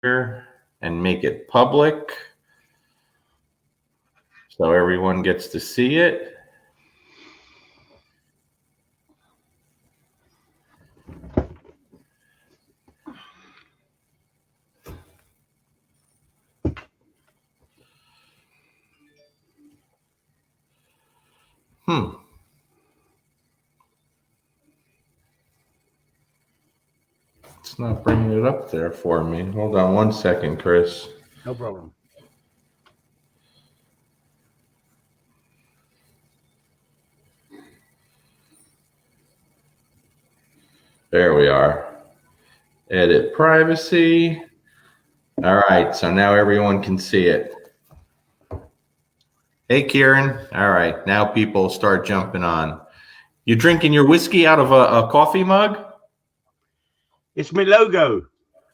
here and make it public so everyone gets to see it. It's not bringing it up there for me. Hold on one second, Chris. No problem. There we are. Edit privacy. All right, so now everyone can see it. Hey, Kieran. All right, now people start jumping on. You drinking your whiskey out of a coffee mug? It's my logo.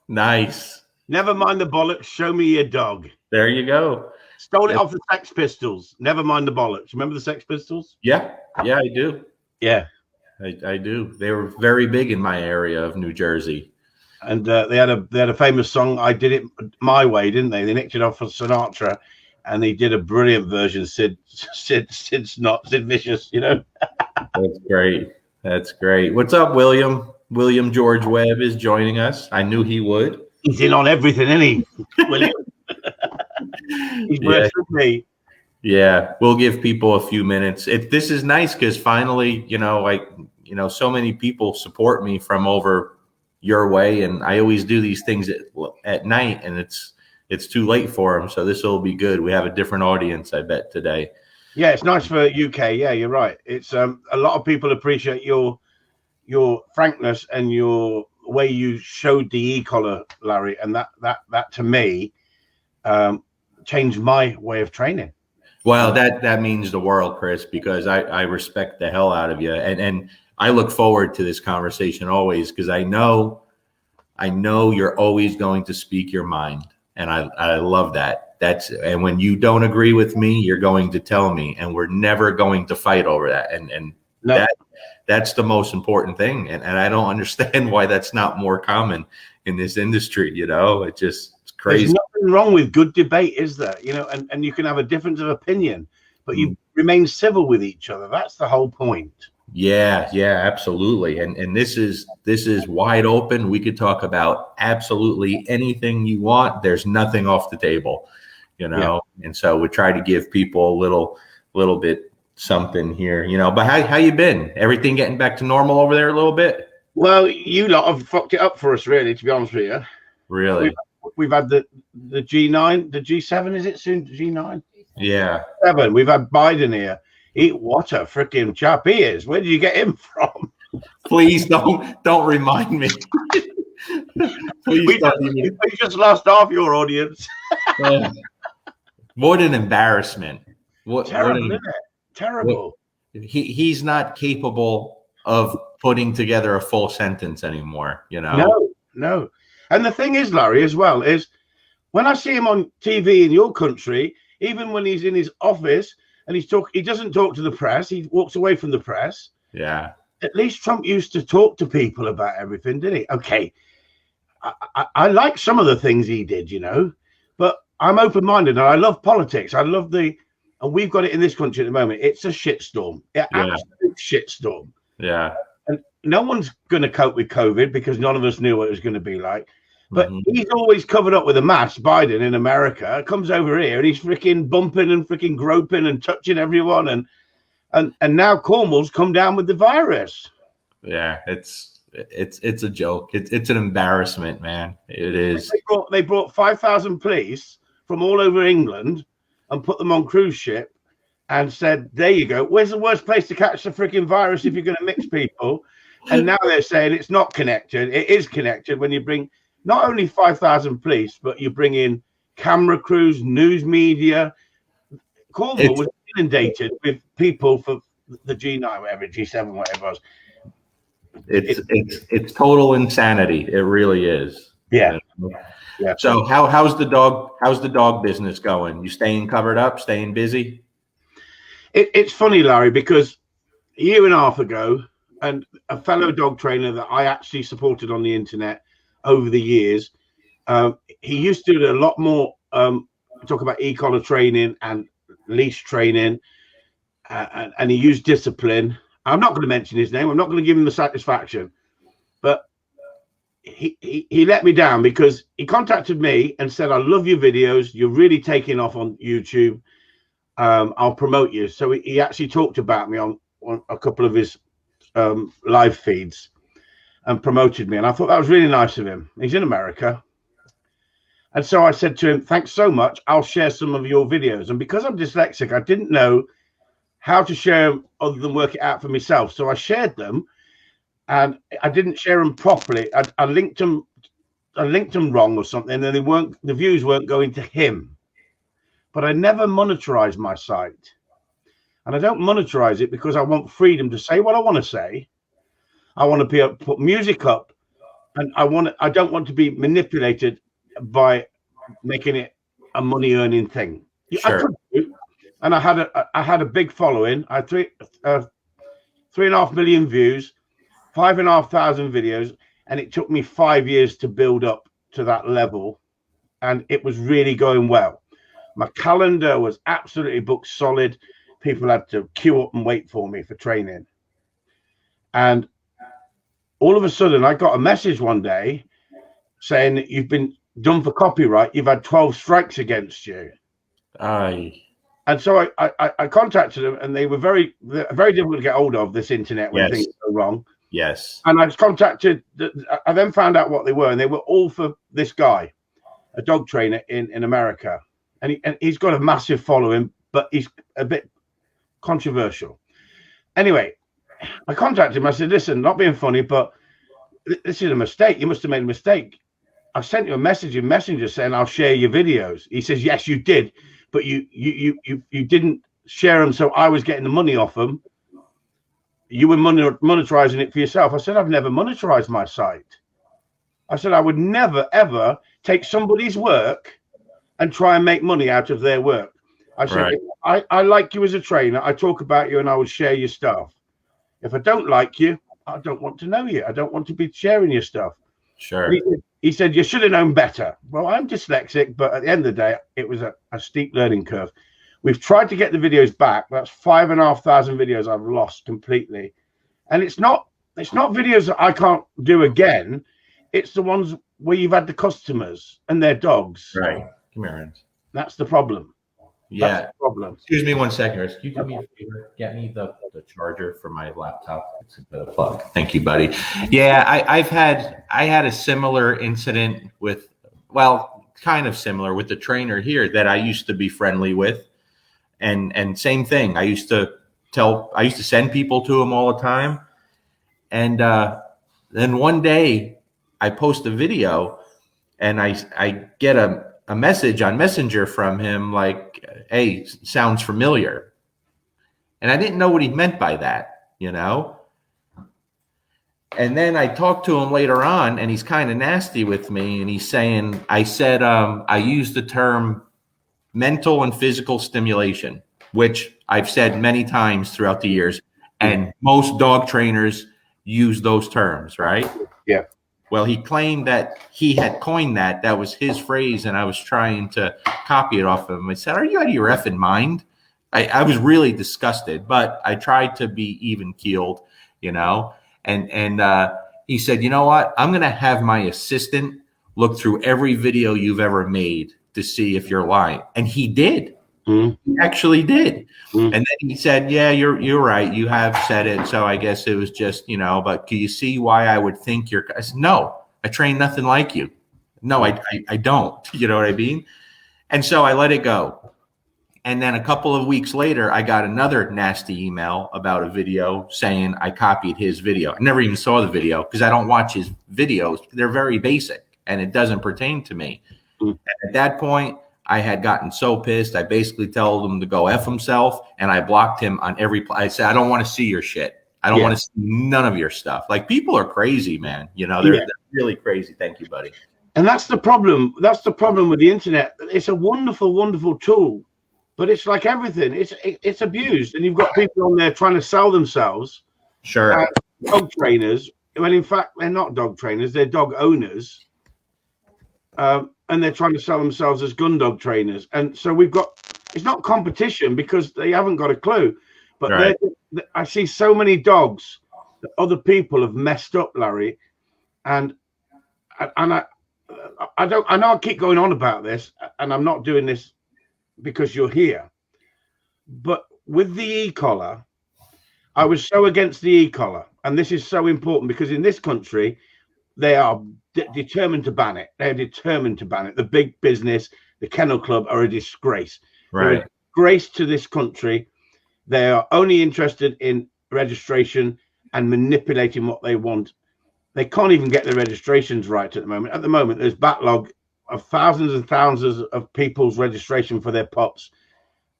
Nice. Never mind the bollocks. Show me your dog. There you go. Stole it off the Sex Pistols. Never mind the bollocks. Remember the Sex Pistols? Yeah, I do. Yeah. I do. They were very big in my area of New Jersey. And they had a famous song. I Did It My Way, didn't they? They nicked it off of Sinatra, and they did a brilliant version. Sid Vicious, you know. That's great. That's great. What's up, William? William George Webb is joining us. I knew he would. He's in on everything, isn't he, William? He's worse than me. Yeah, we'll give people a few minutes. This is nice because finally, so many people support me from over your way, and I always do these things at night, and it's too late for them. So this will be good. We have a different audience, I bet, today. Yeah, it's nice for UK. Yeah, you're right. It's a lot of people appreciate your frankness and your way you showed the e-collar, Larry, and that to me changed my way of training. Well, that means the world, Chris, because I respect the hell out of you, and I look forward to this conversation always because I know you're always going to speak your mind, and I love that. And when you don't agree with me, you're going to tell me, and we're never going to fight over that. And no. That's the most important thing, and I don't understand why that's not more common in this industry. It's crazy. There's nothing wrong with good debate, is there? And you can have a difference of opinion, but you remain civil with each other. That's the whole point. Yeah, absolutely. And this is wide open. We could talk about absolutely anything you want. There's nothing off the table, Yeah. And so we try to give people a little bit something here, But how you been? Everything getting back to normal over there a little bit? Well, you lot have fucked it up for us, really, to be honest with you. Really? We've had the G9, the G7, is it soon? G9? Yeah. 7. We've had Biden here. What a freaking chap he is. Where did you get him from? Please don't remind me. We just lost half your audience. What an embarrassment. Terrible, isn't it? Terrible. He's not capable of putting together a full sentence anymore, No. And the thing is, Larry, as well, is when I see him on TV in your country, even when he's in his office and he doesn't talk to the press, he walks away from the press. Yeah. At least Trump used to talk to people about everything, didn't he? Okay. I like some of the things he did, but I'm open-minded and I love politics. I love and we've got it in this country at the moment. It's a shitstorm. Absolute shitstorm. Yeah. And no one's going to cope with COVID because none of us knew what it was going to be like. But he's always covered up with a mask, Biden in America. Comes over here and he's freaking bumping and freaking groping and touching everyone. And now Cornwall's come down with the virus. Yeah, it's a joke. It's an embarrassment, man. It is. They brought 5,000 police from all over England and put them on cruise ship and said, there you go. Where's the worst place to catch the freaking virus if you're going to mix people? And now they're saying it's not connected. It is connected when you bring not only 5,000 police, but you bring in camera crews, news media. Cornwall was inundated with people for the G9, whatever, G7, whatever it was. It's total insanity. It really is. Yeah. Yeah. So how's the dog business going? You staying covered up, staying busy? It's funny, Larry, because a year and a half ago, and a fellow dog trainer that I actually supported on the internet over the years, He used to do a lot more. Talk about e-collar training and leash training, and he used discipline. I'm not going to mention his name. I'm not going to give him the satisfaction, but he let me down because he contacted me and said, "I love your videos. You're really taking off on YouTube. I'll promote you." So he actually talked about me on a couple of his live feeds and promoted me, and I thought that was really nice of him. He's in America. And so I said to him, "Thanks so much. I'll share some of your videos." And because I'm dyslexic, I didn't know how to share them other than work it out for myself. So I shared them, and I didn't share them properly. I linked them wrong or something, and the views weren't going to him. But I never monetized my site, and I don't monetize it because I want freedom to say what I want to say. I want to be able to put music up, and I don't want to be manipulated by making it a money earning thing. Sure. I could do, and I had a big following. I had 3.5 million views, 5,500 videos, and it took me 5 years to build up to that level, and it was really going well. My calendar was absolutely booked solid. People had to queue up and wait for me for training, and all of a sudden I got a message one day saying that you've been done for copyright. You've had 12 strikes against you. And so I contacted them, and they're very difficult to get hold of, this internet, when things go wrong. Yes. And I was contacted. I then found out what they were, and they were all for this guy, a dog trainer in America, and he's got a massive following, but he's a bit controversial. Anyway, I contacted him. I said, "Listen, not being funny, but this is a mistake. You must have made a mistake. I sent you a message in Messenger saying I'll share your videos." He says, "Yes, you did, but you didn't share them, so I was getting the money off them. You were monetizing it for yourself." I said, "I've never monetized my site." I said, "I would never, ever take somebody's work and try and make money out of their work." I said, right. I like you as a trainer. I talk about you and I will share your stuff. If I don't like you, I don't want to know you. I don't want to be sharing your stuff. Sure. He said, "You should have known better." Well, I'm dyslexic, but at the end of the day, it was a steep learning curve. We've tried to get the videos back. That's 5,500 videos I've lost completely. And it's not videos that I can't do again. It's the ones where you've had the customers and their dogs. Right. Come here, Aaron. That's the problem. Yeah. That's the problem. Excuse me 1 second, Chris. Can you do me a favor? Get me the charger for my laptop. It's a bit of a plug. Thank you, buddy. Yeah, I had a similar incident with, well, kind of similar with the trainer here that I used to be friendly with. And same thing. I used to send people to him all the time. And then one day I post a video and I get a message on Messenger from him like, "Hey, sounds familiar." And I didn't know what he meant by that, you know? And then I talked to him later on, and he's kind of nasty with me. And he's saying, I said, I used the term mental and physical stimulation, which I've said many times throughout the years. And most dog trainers use those terms, right? Yeah. Well, he claimed that he had coined that. That was his phrase, and I was trying to copy it off of him. I said, "Are you out of your effing mind?" I was really disgusted, but I tried to be even keeled, you know. And he said, "You know what? I'm going to have my assistant look through every video you've ever made to see if you're lying." And he did. Mm-hmm. He actually did. Mm-hmm. And then he said, "Yeah, you're right. You have said it. So I guess it was just, you know, but can you see why I would think you're?" I said, "No, I train nothing like you. No, I don't." You know what I mean? And so I let it go. And then a couple of weeks later, I got another nasty email about a video saying I copied his video. I never even saw the video because I don't watch his videos. They're very basic and it doesn't pertain to me. Mm-hmm. And at that point, I had gotten so pissed. I basically told him to go F himself, and I blocked him on every. I said, "I don't want to see your shit. I don't want to see none of your stuff." Like, people are crazy, man. You know, they're really crazy. Thank you, buddy. And that's the problem. That's the problem with the internet. It's a wonderful, wonderful tool, but it's like everything. It's abused, and you've got people on there trying to sell themselves. Sure. Dog trainers, when in fact they're not dog trainers. They're dog owners. and they're trying to sell themselves as gun dog trainers. And so we've got, it's not competition because they haven't got a clue, but Right. I see so many dogs that other people have messed up, Larry, and I know I keep going on about this, and I'm not doing this because you're here, but with the e-collar, I was so against the e-collar, and this is so important because in this country, they are determined to ban it. They're determined to ban it. The big business, the Kennel Club, are a disgrace. Right. They're a disgrace to this country. They are only interested in registration and manipulating what they want. They can't even get the registrations right at the moment. At the moment, there's backlog of thousands and thousands of people's registration for their pups.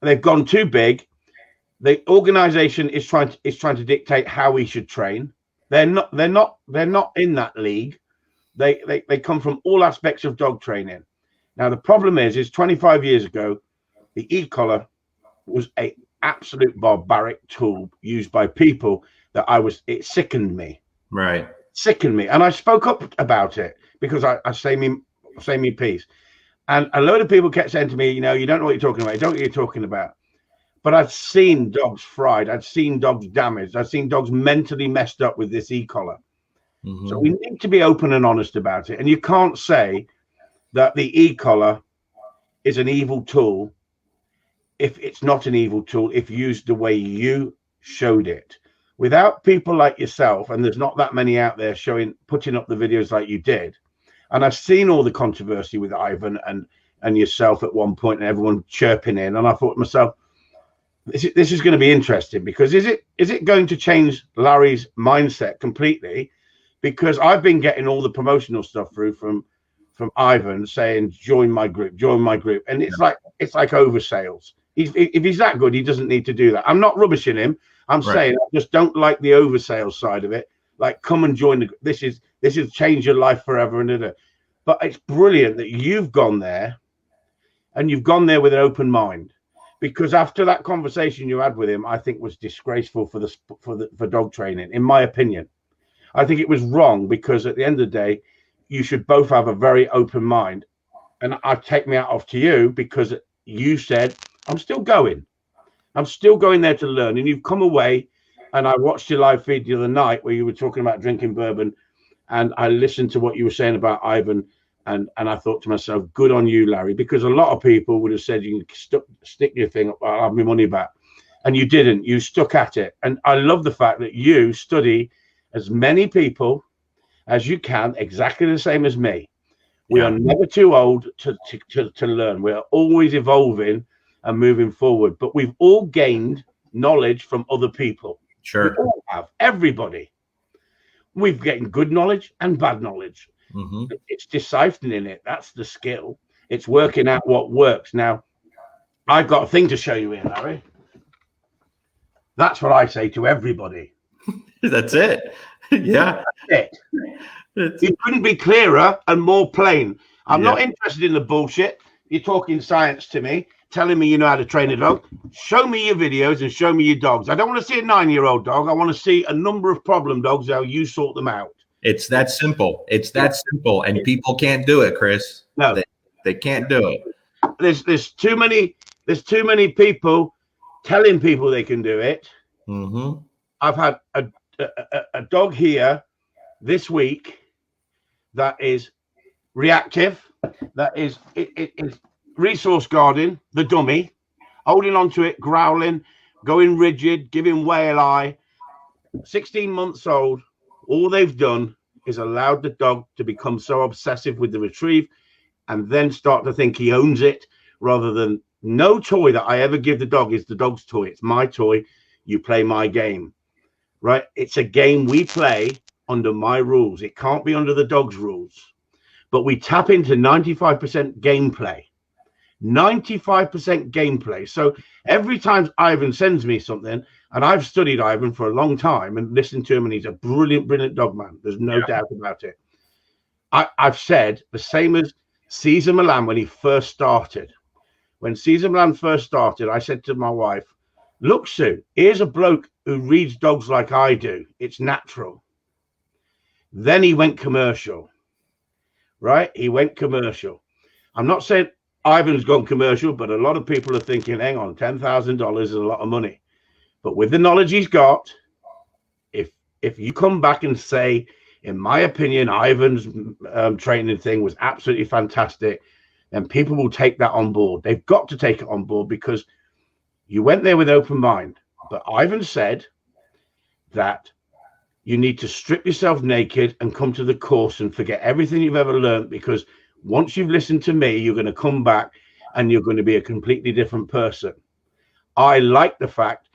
They've gone too big. The organization is trying to dictate how we should train. They're not in that league. They come from all aspects of dog training. Now the problem is 25 years ago, the e-collar was a absolute barbaric tool used by people that it sickened me. Right. Sickened me. And I spoke up about it because I say me piece. And a load of people kept saying to me, you don't know what you're talking about. You don't know what you're talking about. But I've seen dogs fried. I've seen dogs damaged. I've seen dogs mentally messed up with this e-collar. Mm-hmm. So we need to be open and honest about it. And you can't say that the e-collar is an evil tool if it's not an evil tool, if used the way you showed it. Without people like yourself, and there's not that many out there putting up the videos like you did. And I've seen all the controversy with Ivan and yourself at one point, and everyone chirping in. And I thought to myself, this is going to be interesting because is it going to change Larry's mindset completely? Because I've been getting all the promotional stuff through from Ivan saying join my group, and it's like oversales. If he's that good, he doesn't need to do that. I'm not rubbishing him. I'm saying I just don't like the oversales side of it. Like, come and join this is change your life forever and but it's brilliant that you've gone there, and you've gone there with an open mind. Because after that conversation you had with him, I think was disgraceful for dog training, in my opinion. I think it was wrong because at the end of the day, you should both have a very open mind. And I take me out off to you because you said, I'm still going there to learn. And you've come away, and I watched your live feed the other night where you were talking about drinking bourbon, and I listened to what you were saying about Ivan. And I thought to myself, good on you, Larry, because a lot of people would have said, you can stick your thing up, I'll have my money back. And you didn't. You stuck at it. And I love the fact that you study as many people as you can, exactly the same as me. We are never too old to learn. We're always evolving and moving forward. But we've all gained knowledge from other people. Sure. We all have. Everybody. We've gained good knowledge and bad knowledge. Mm-hmm. It's deciphering it. That's the skill. It's working out what works. Now, I've got a thing to show you here, Larry. That's what I say to everybody. That's it. Yeah. That's it. It couldn't be clearer and more plain. I'm not interested in the bullshit. You're talking science to me, telling me you know how to train a dog. Show me your videos and show me your dogs. I don't want to see a 9-year-old dog. I want to see a number of problem dogs, how you sort them out. It's that simple. It's that simple. And people can't do it, Chris. No. They can't do it. There's too many people telling people they can do it. Mm-hmm. I've had a dog here this week that is reactive, that is it is resource guarding the dummy, holding onto it, growling, going rigid, giving whale eye. 16 months old. All they've done is allowed the dog to become so obsessive with the retrieve and then start to think he owns it, rather than no toy that I ever give the dog is the dog's toy. It's my toy. You play my game, right? It's a game we play under my rules. It can't be under the dog's rules, but we tap into 95% gameplay. 95% gameplay. So every time Ivan sends me something, and I've studied Ivan for a long time and listened to him, and he's a brilliant dog man. There's no doubt about it. I've said the same as Caesar Milan when he first started. When Caesar Milan first started, I said to my wife, look, Sue, here's a bloke who reads dogs like I do. It's natural. Then he went commercial. right? He went commercial. I'm not saying Ivan's gone commercial, but a lot of people are thinking, hang on, $10,000 is a lot of money. But with the knowledge he's got, if you come back and say, in my opinion, Ivan's training thing was absolutely fantastic, then people will take that on board. They've got to take it on board because you went there with open mind. But Ivan said that you need to strip yourself naked and come to the course and forget everything you've ever learned, because once you've listened to me, you're going to come back and you're going to be a completely different person. I like the fact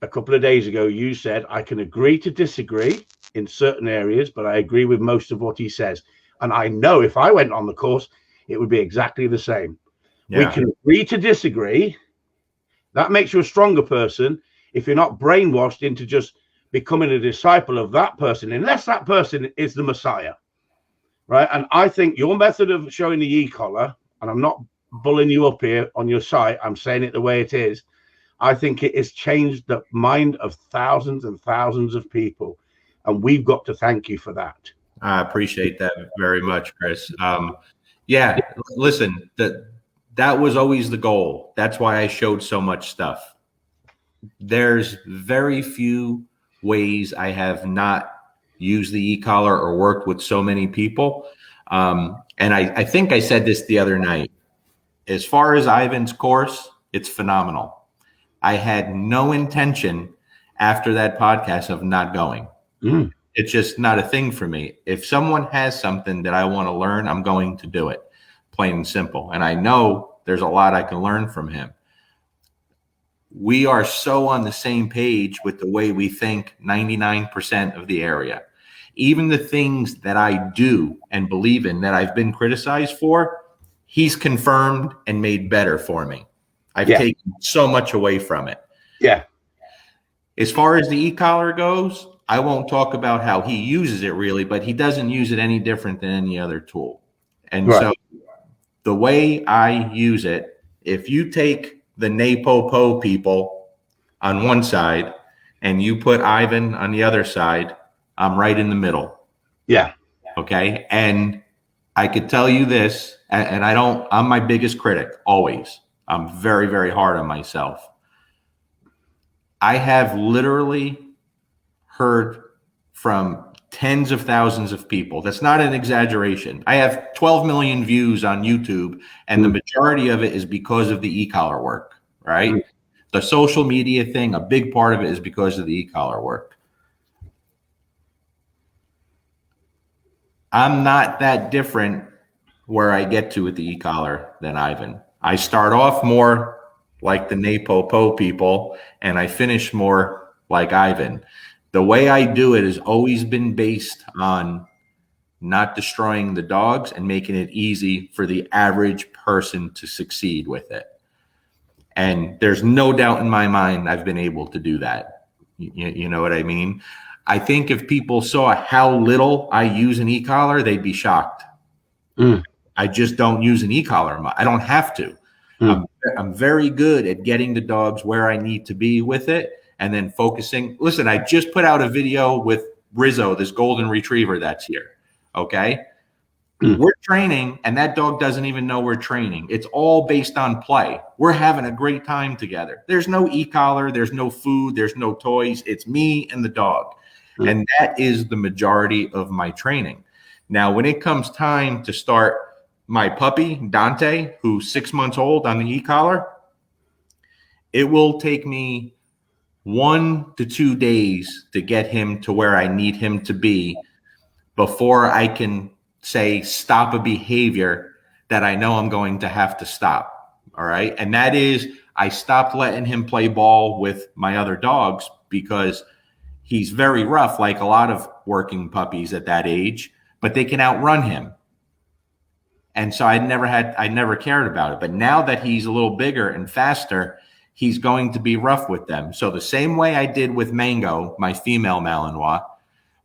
a couple of days ago you said I can agree to disagree in certain areas, but I agree with most of what he says. And I know if I went on the course, it would be exactly the same. Yeah. We can agree to disagree. That makes you a stronger person if you're not brainwashed into just becoming a disciple of that person, unless that person is the Messiah, right? And I think your method of showing the e-collar, and I'm not bullying you up here on your site, I'm saying it the way it is, I think it has changed the mind of thousands and thousands of people, and we've got to thank you for that. I appreciate that very much, Chris. Yeah, listen, that was always the goal. That's why I showed so much stuff. There's very few ways I have not used the e-collar or worked with so many people. And I think I said this the other night. As far as Ivan's course, it's phenomenal. I had no intention after that podcast of not going. It's just not a thing for me. If someone has something that I want to learn, I'm going to do it, plain and simple. And I know there's a lot I can learn from him. We are so on the same page with the way we think 99% of the area. Even the things that I do and believe in that I've been criticized for, he's confirmed and made better for me. I've taken so much away from it. Yeah. As far as the e-collar goes, I won't talk about how he uses it really, but he doesn't use it any different than any other tool. And so the way I use it, if you take the Napopo people on one side and you put Ivan on the other side, I'm right in the middle. Yeah. Okay. And I could tell you this, and I'm my biggest critic always. I'm very, very hard on myself. I have literally heard from tens of thousands of people. That's not an exaggeration. I have 12 million views on YouTube, and the majority of it is because of the e-collar work, right? The social media thing, a big part of it is because of the e-collar work. I'm not that different where I get to with the e-collar than Ivan. I start off more like the Napopo people, and I finish more like Ivan. The way I do it has always been based on not destroying the dogs and making it easy for the average person to succeed with it. And there's no doubt in my mind I've been able to do that. You know what I mean? I think if people saw how little I use an e-collar, they'd be shocked. I just don't use an e-collar. I don't have to. I'm very good at getting the dogs where I need to be with it and then focusing. Listen, I just put out a video with Rizzo, this golden retriever that's here. Okay. We're training, and that dog doesn't even know we're training. It's all based on play. We're having a great time together. There's no e-collar. There's no food. There's no toys. It's me and the dog. And that is the majority of my training. Now, when it comes time to start my puppy, Dante, who's 6 months old on the e-collar, it will take me 1 to 2 days to get him to where I need him to be before I can say stop a behavior that I know I'm going to have to stop. All right. And that is, I stopped letting him play ball with my other dogs because he's very rough, like a lot of working puppies at that age, but they can outrun him. And so I never cared about it. But now that he's a little bigger and faster, he's going to be rough with them. So the same way I did with Mango, my female Malinois,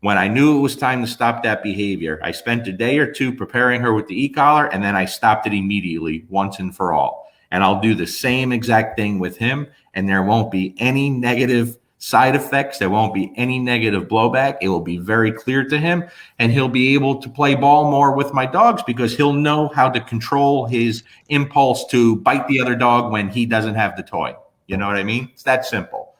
when I knew it was time to stop that behavior, I spent a day or two preparing her with the e-collar, and then I stopped it immediately once and for all. And I'll do the same exact thing with him, and there won't be any negative side effects. There won't be any negative blowback. It will be very clear to him, and he'll be able to play ball more with my dogs because he'll know how to control his impulse to bite the other dog when he doesn't have the toy. You know what I mean? It's that simple.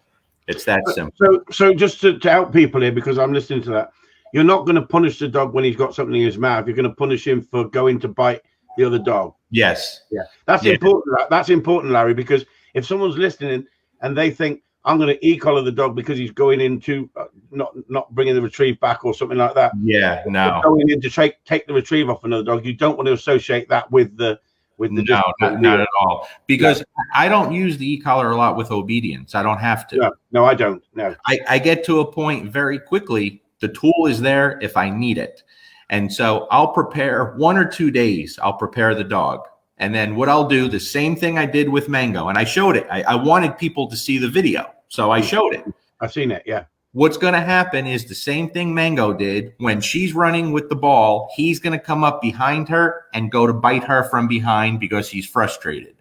It's that simple. So just to help people here, because I'm listening to that, you're not going to punish the dog when he's got something in his mouth. You're going to punish him for going to bite the other dog. Yes. Yeah. That's important. That's important, Larry, because if someone's listening and they think, I'm going to e-collar the dog because he's going into not bringing the retrieve back or something like that. Yeah, no. Going in to take the retrieve off another dog. You don't want to associate that with the no, not at all. Because I don't use the e-collar a lot with obedience. I don't have to. No, I don't. No. I get to a point very quickly. The tool is there if I need it. And so I'll prepare 1 or 2 days. I'll prepare the dog. And then what I'll do, the same thing I did with Mango, and I showed it. I wanted people to see the video, so I showed it. I've seen it, yeah. What's going to happen is the same thing Mango did. When she's running with the ball, he's going to come up behind her and go to bite her from behind because he's frustrated.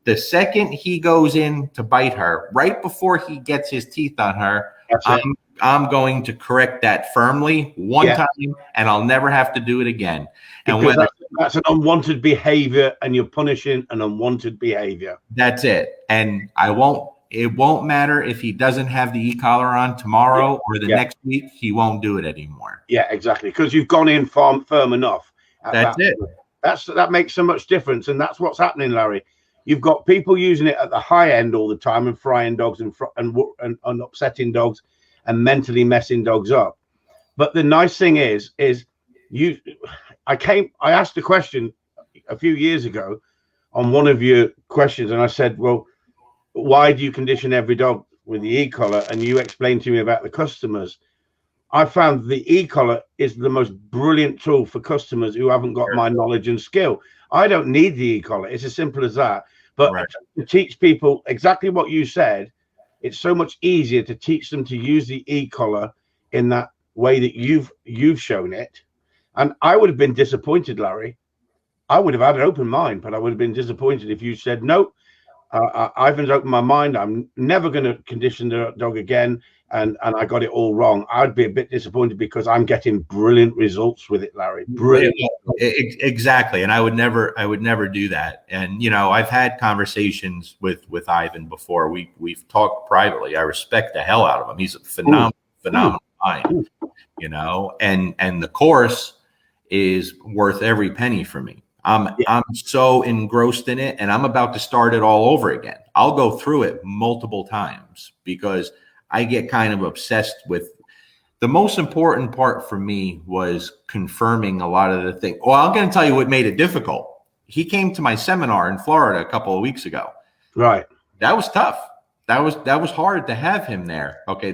The second he goes in to bite her, right before he gets his teeth on her, I'm going to correct that firmly one time, and I'll never have to do it again. And because that's an unwanted behavior, and you're punishing an unwanted behavior. That's it. And it won't matter if he doesn't have the e-collar on tomorrow or the next week, he won't do it anymore. Yeah, exactly. Because you've gone in firm enough. That's it. That makes so much difference. And that's what's happening, Larry. You've got people using it at the high end all the time and frying dogs and upsetting dogs and mentally messing dogs up. But the nice thing is I asked a question a few years ago on one of your questions, and I said, well, why do you condition every dog with the e-collar? And you explained to me about the customers. I found the e-collar is the most brilliant tool for customers who haven't got my knowledge and skill. I don't need the e-collar. It's as simple as that. But to teach people exactly what you said, it's so much easier to teach them to use the e-collar in that way that you've shown it. And I would have been disappointed, Larry. I would have had an open mind, but I would have been disappointed if you said, no, Ivan's opened my mind. I'm never going to condition the dog again. And I got it all wrong. I'd be a bit disappointed because I'm getting brilliant results with it, Larry. Brilliant. Exactly. And I would never do that. And, I've had conversations with Ivan before. We've talked privately. I respect the hell out of him. He's a phenomenal mind, and the course is worth every penny for me. I'm so engrossed in it, and I'm about to start it all over again. I'll go through it multiple times because I get kind of obsessed with the most important part for me was confirming a lot of the things. Well, I'm going to tell you what made it difficult. He came to my seminar in Florida a couple of weeks ago. Right. That was tough. That was hard to have him there. Okay.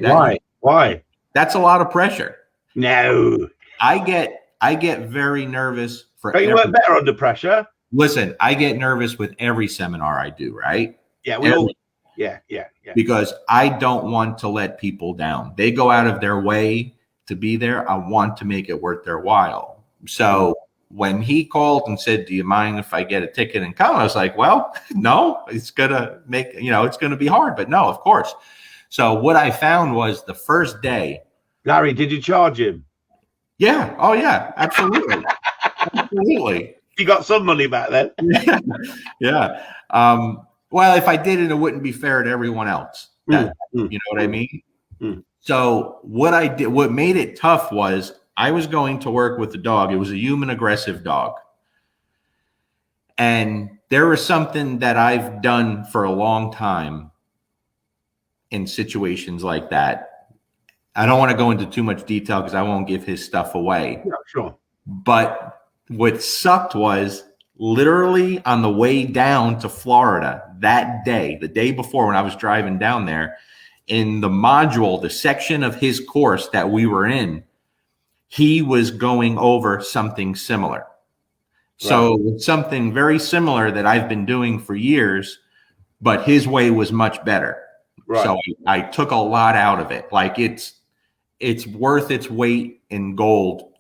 Why? That's a lot of pressure. No. I get very nervous for. But you weren't better under pressure. Listen, I get nervous with every seminar I do, right? Yeah, Yeah. Because I don't want to let people down. They go out of their way to be there. I want to make it worth their while. So when he called and said, do you mind if I get a ticket and come? I was like, well, no, it's going to it's going to be hard, but no, of course. So what I found was the first day. Larry, did you charge him? Yeah. Oh yeah, absolutely. Absolutely. You got some money back then. Yeah. Well, if I did it, it wouldn't be fair to everyone else. You know what I mean? So what made it tough was I was going to work with the dog. It was a human aggressive dog. And there was something that I've done for a long time in situations like that. I don't want to go into too much detail because I won't give his stuff away. Yeah, sure. But what sucked was literally on the way down to Florida that day, the day before when I was driving down there, in the module, the section of his course that we were in, he was going over something similar. Right. So something very similar that I've been doing for years, but his way was much better. Right. So I took a lot out of it. Like it's worth its weight in gold,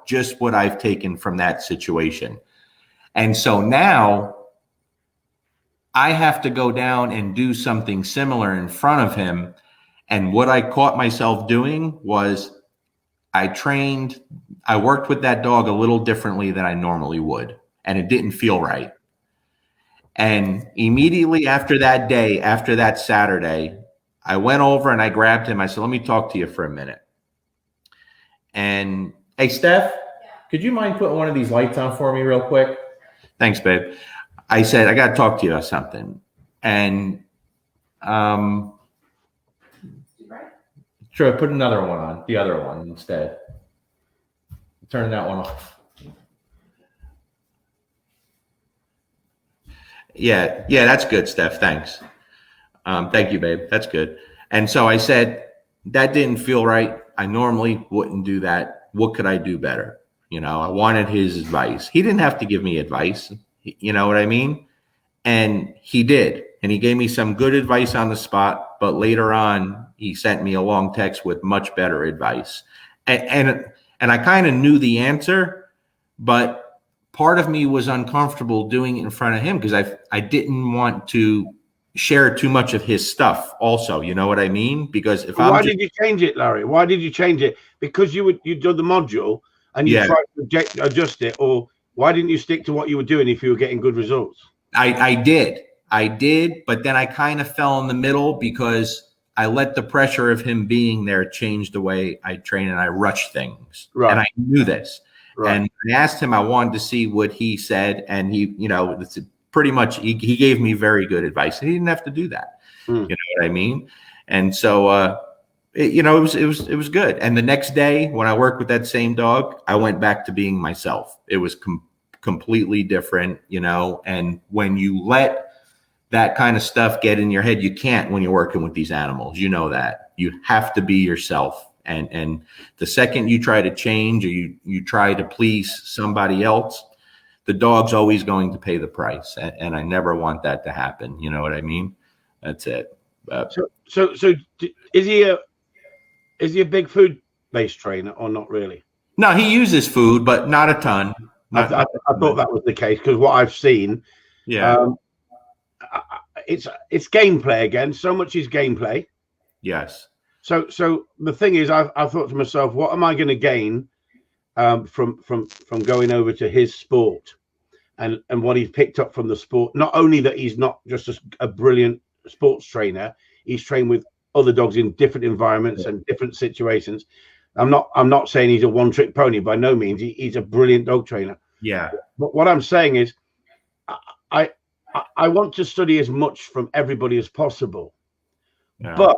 just what I've taken from that situation. And so now I have to go down and do something similar in front of him. And what I caught myself doing was I worked with that dog a little differently than I normally would, and it didn't feel right. And immediately after that day, after that Saturday, I went over and I grabbed him. I said, let me talk to you for a minute. And hey, Steph, could you mind putting one of these lights on for me real quick? Thanks, babe. I said, I got to talk to you about something. And sure, put another one on, the other one instead. Turn that one off. Yeah, that's good, Steph. Thanks. Thank you, babe. That's good. And so I said, that didn't feel right. I normally wouldn't do that. What could I do better? I wanted his advice. He didn't have to give me advice. You know what I mean? And he did. And he gave me some good advice on the spot. But later on, he sent me a long text with much better advice. And I kind of knew the answer, but part of me was uncomfortable doing it in front of him because I didn't want to share too much of his stuff also. You know what I mean? Because why did you change it, Larry? Why did you change it? Because you did the module and you tried to adjust it, or why didn't you stick to what you were doing if you were getting good results? I did, but then I kind of fell in the middle because I let the pressure of him being there change the way I train, and I rushed things. Right. And I knew this. Right. And I asked him, I wanted to see what he said. And he, it's pretty much, he gave me very good advice. He didn't have to do that. You know what I mean? And so, it was good. And the next day when I worked with that same dog, I went back to being myself. It was completely different, and when you let that kind of stuff get in your head, you can't when you're working with these animals, that you have to be yourself. And the second you try to change or you try to please somebody else, the dog's always going to pay the price. And I never want that to happen. You know what I mean? That's it. So is he a big food-based trainer or not really? No, he uses food, but not a ton. I thought that was the case because what I've seen, it's gameplay again. So much is gameplay. Yes. So the thing is, I thought to myself, what am I going to gain from going over to his sport and what he's picked up from the sport? Not only that he's not just a brilliant sports trainer, he's trained with other dogs in different environments and different situations. I'm not saying he's a one-trick pony by no means. He's a brilliant dog trainer. Yeah. But what I'm saying is, I want to study as much from everybody as possible, but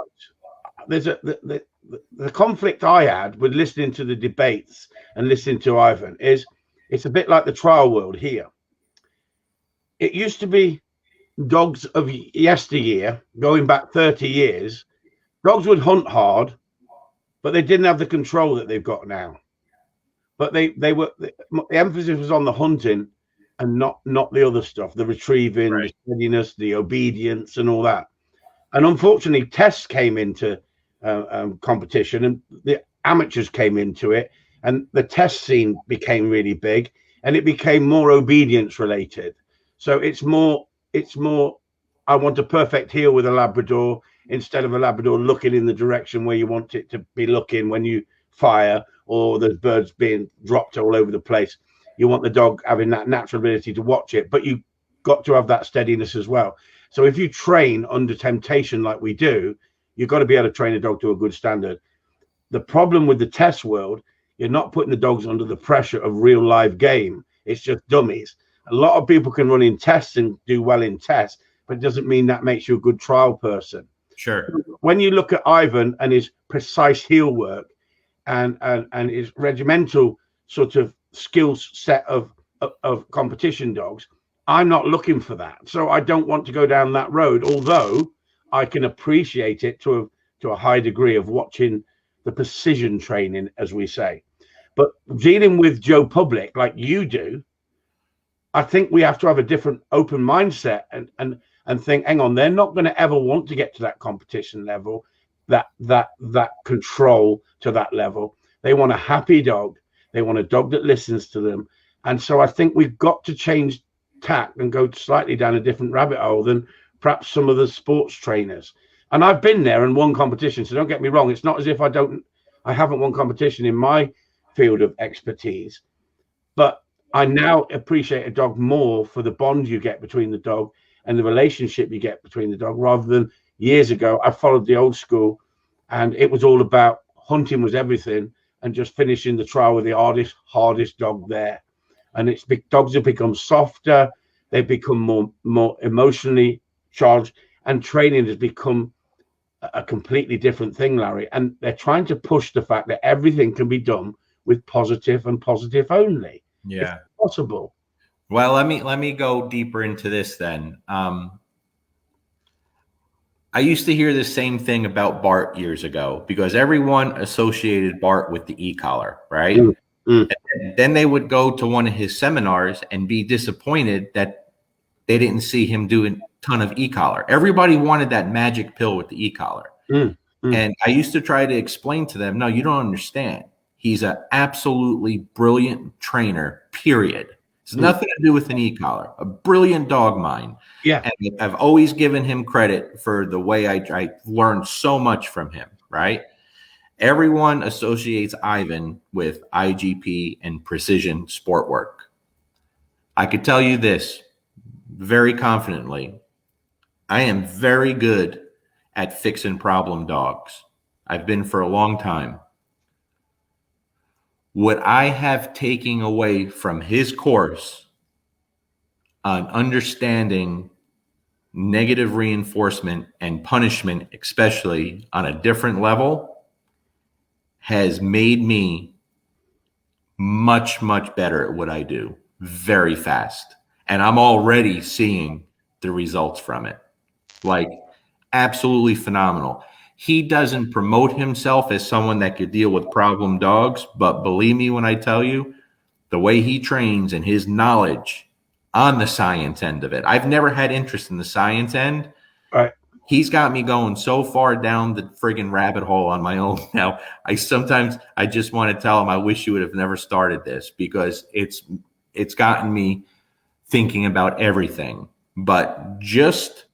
there's the conflict I had with listening to the debates and listening to Ivan is it's a bit like the trial world here. It used to be dogs of yesteryear, going back 30 years, dogs would hunt hard, but they didn't have the control that they've got now. But the emphasis was on the hunting and not the other stuff, the retrieving, the steadiness, the obedience and all that. And unfortunately, tests came into competition and the amateurs came into it, and the test scene became really big and it became more obedience related. So it's more I want a perfect heel with a Labrador instead of a Labrador looking in the direction where you want it to be looking when you fire, or there's birds being dropped all over the place. You want the dog having that natural ability to watch it, but you've got to have that steadiness as well. So if you train under temptation like we do, you've got to be able to train a dog to a good standard. The problem with the test world, you're not putting the dogs under the pressure of real live game. It's just dummies. A lot of people can run in tests and do well in tests, but it doesn't mean that makes you a good trial person. Sure. When you look at Ivan and his precise heel work and his regimental sort of skills set of competition dogs, I'm not looking for that. So I don't want to go down that road, although I can appreciate it to a high degree of watching the precision training, as we say. But dealing with Joe Public like you do, I think we have to have a different open mindset and think, hang on, they're not going to ever want to get to that competition level, that control to that level. They want a happy dog. They want a dog that listens to them. And so I think we've got to change tack and go slightly down a different rabbit hole than perhaps some of the sports trainers. And I've been there and won competition. So don't get me wrong. It's not as if I haven't won competition in my field of expertise, but I now appreciate a dog more for the bond you get between the dog and the relationship you get between the dog, rather than years ago. I followed the old school, and it was all about hunting was everything, and just finishing the trial with the hardest dog there. And dogs have become softer. They've become more emotionally charged, and training has become a completely different thing, Larry. And they're trying to push the fact that everything can be done with positive and positive only. Yeah, if possible. Well, let me go deeper into this then. I used to hear the same thing about Bart years ago, because everyone associated Bart with the e-collar, right? And then they would go to one of his seminars and be disappointed that they didn't see him do a ton of e-collar. Everybody wanted that magic pill with the e-collar. And I used to try to explain to them, no, you don't understand. He's an absolutely brilliant trainer, period. It's nothing to do with an e-collar. A brilliant dog mind. Yeah. And I've always given him credit for the way I learned so much from him, right? Everyone associates Ivan with IGP and precision sport work. I could tell you this very confidently. I am very good at fixing problem dogs. I've been for a long time. What I have taken away from his course on understanding negative reinforcement and punishment, especially on a different level, has made me much, much better at what I do very fast. And I'm already seeing the results from it. Like, absolutely phenomenal. He doesn't promote himself as someone that could deal with problem dogs, but believe me when I tell you, the way he trains and his knowledge on the science end of it. I've never had interest in the science end. Right. He's got me going so far down the friggin' rabbit hole on my own now. I just want to tell him I wish you would have never started this, because it's gotten me thinking about everything. But just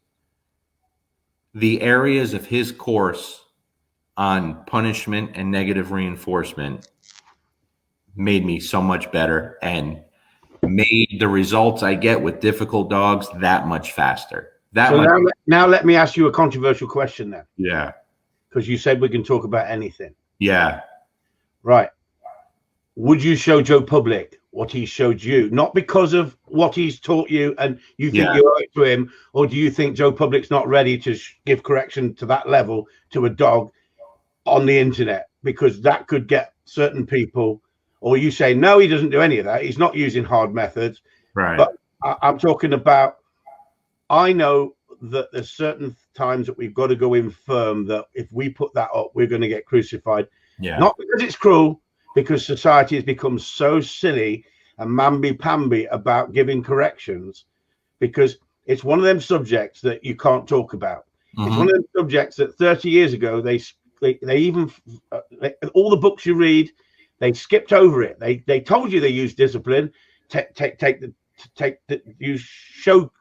the areas of his course on punishment and negative reinforcement made me so much better and made the results I get with difficult dogs that much faster. Now let me ask you a controversial question then. Yeah. Because you said we can talk about anything. Yeah. Right. Would you show Joe Public what he showed you? Not because of what he's taught you and you think you owe it to him, or do you think Joe Public's not ready to give correction to that level to a dog on the internet? Because that could get certain people, or you say, no, he doesn't do any of that. He's not using hard methods. Right. But I'm talking about, I know that there's certain times that we've got to go in firm, that if we put that up, we're going to get crucified. Yeah. Not because it's cruel, because society has become so silly and mamby-pamby about giving corrections, because it's one of them subjects that you can't talk about. Mm-hmm. It's one of them subjects that 30 years ago, they even, all the books you read, they skipped over it. They told you they used discipline, you show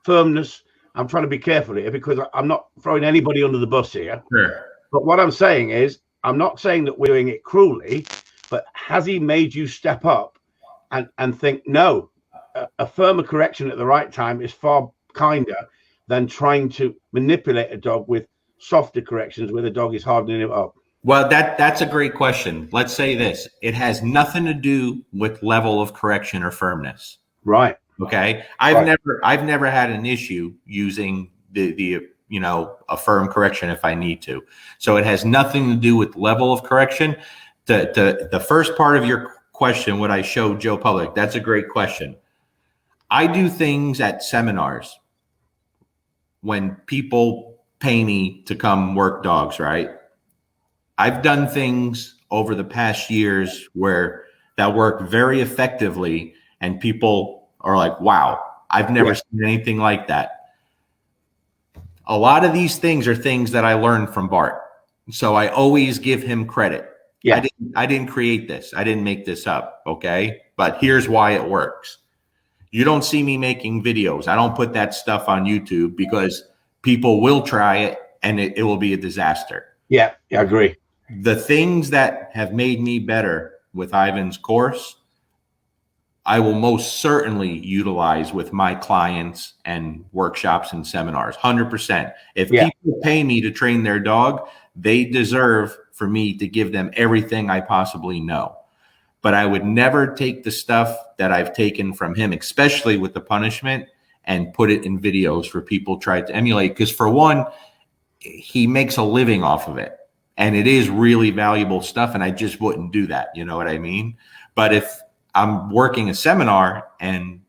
firmness. I'm trying to be careful here because I'm not throwing anybody under the bus here. Sure. But what I'm saying is, I'm not saying that we're doing it cruelly, but has he made you step up and think, no, a firmer correction at the right time is far kinder than trying to manipulate a dog with softer corrections where the dog is hardening him up? Well, that's a great question. Let's say this. It has nothing to do with level of correction or firmness. Right. Okay. I've never had an issue using the a firm correction if I need to. So it has nothing to do with level of correction. The first part of your question, would I show Joe Public? That's a great question. I do things at seminars when people pay me to come work dogs, right? I've done things over the past years where that work very effectively, and people are like, wow, I've never seen anything like that. A lot of these things are things that I learned from Bart. So I always give him credit. Yeah. I didn't create this. I didn't make this up. Okay. But here's why it works. You don't see me making videos. I don't put that stuff on YouTube because people will try it and it will be a disaster. Yeah, I agree. The things that have made me better with Ivan's course, I will most certainly utilize with my clients and workshops and seminars. 100%. If people pay me to train their dog, they deserve for me to give them everything I possibly know. But I would never take the stuff that I've taken from him, especially with the punishment, and put it in videos for people to try to emulate. Because for one, he makes a living off of it. And it is really valuable stuff. And I just wouldn't do that. You know what I mean? But if I'm working a seminar and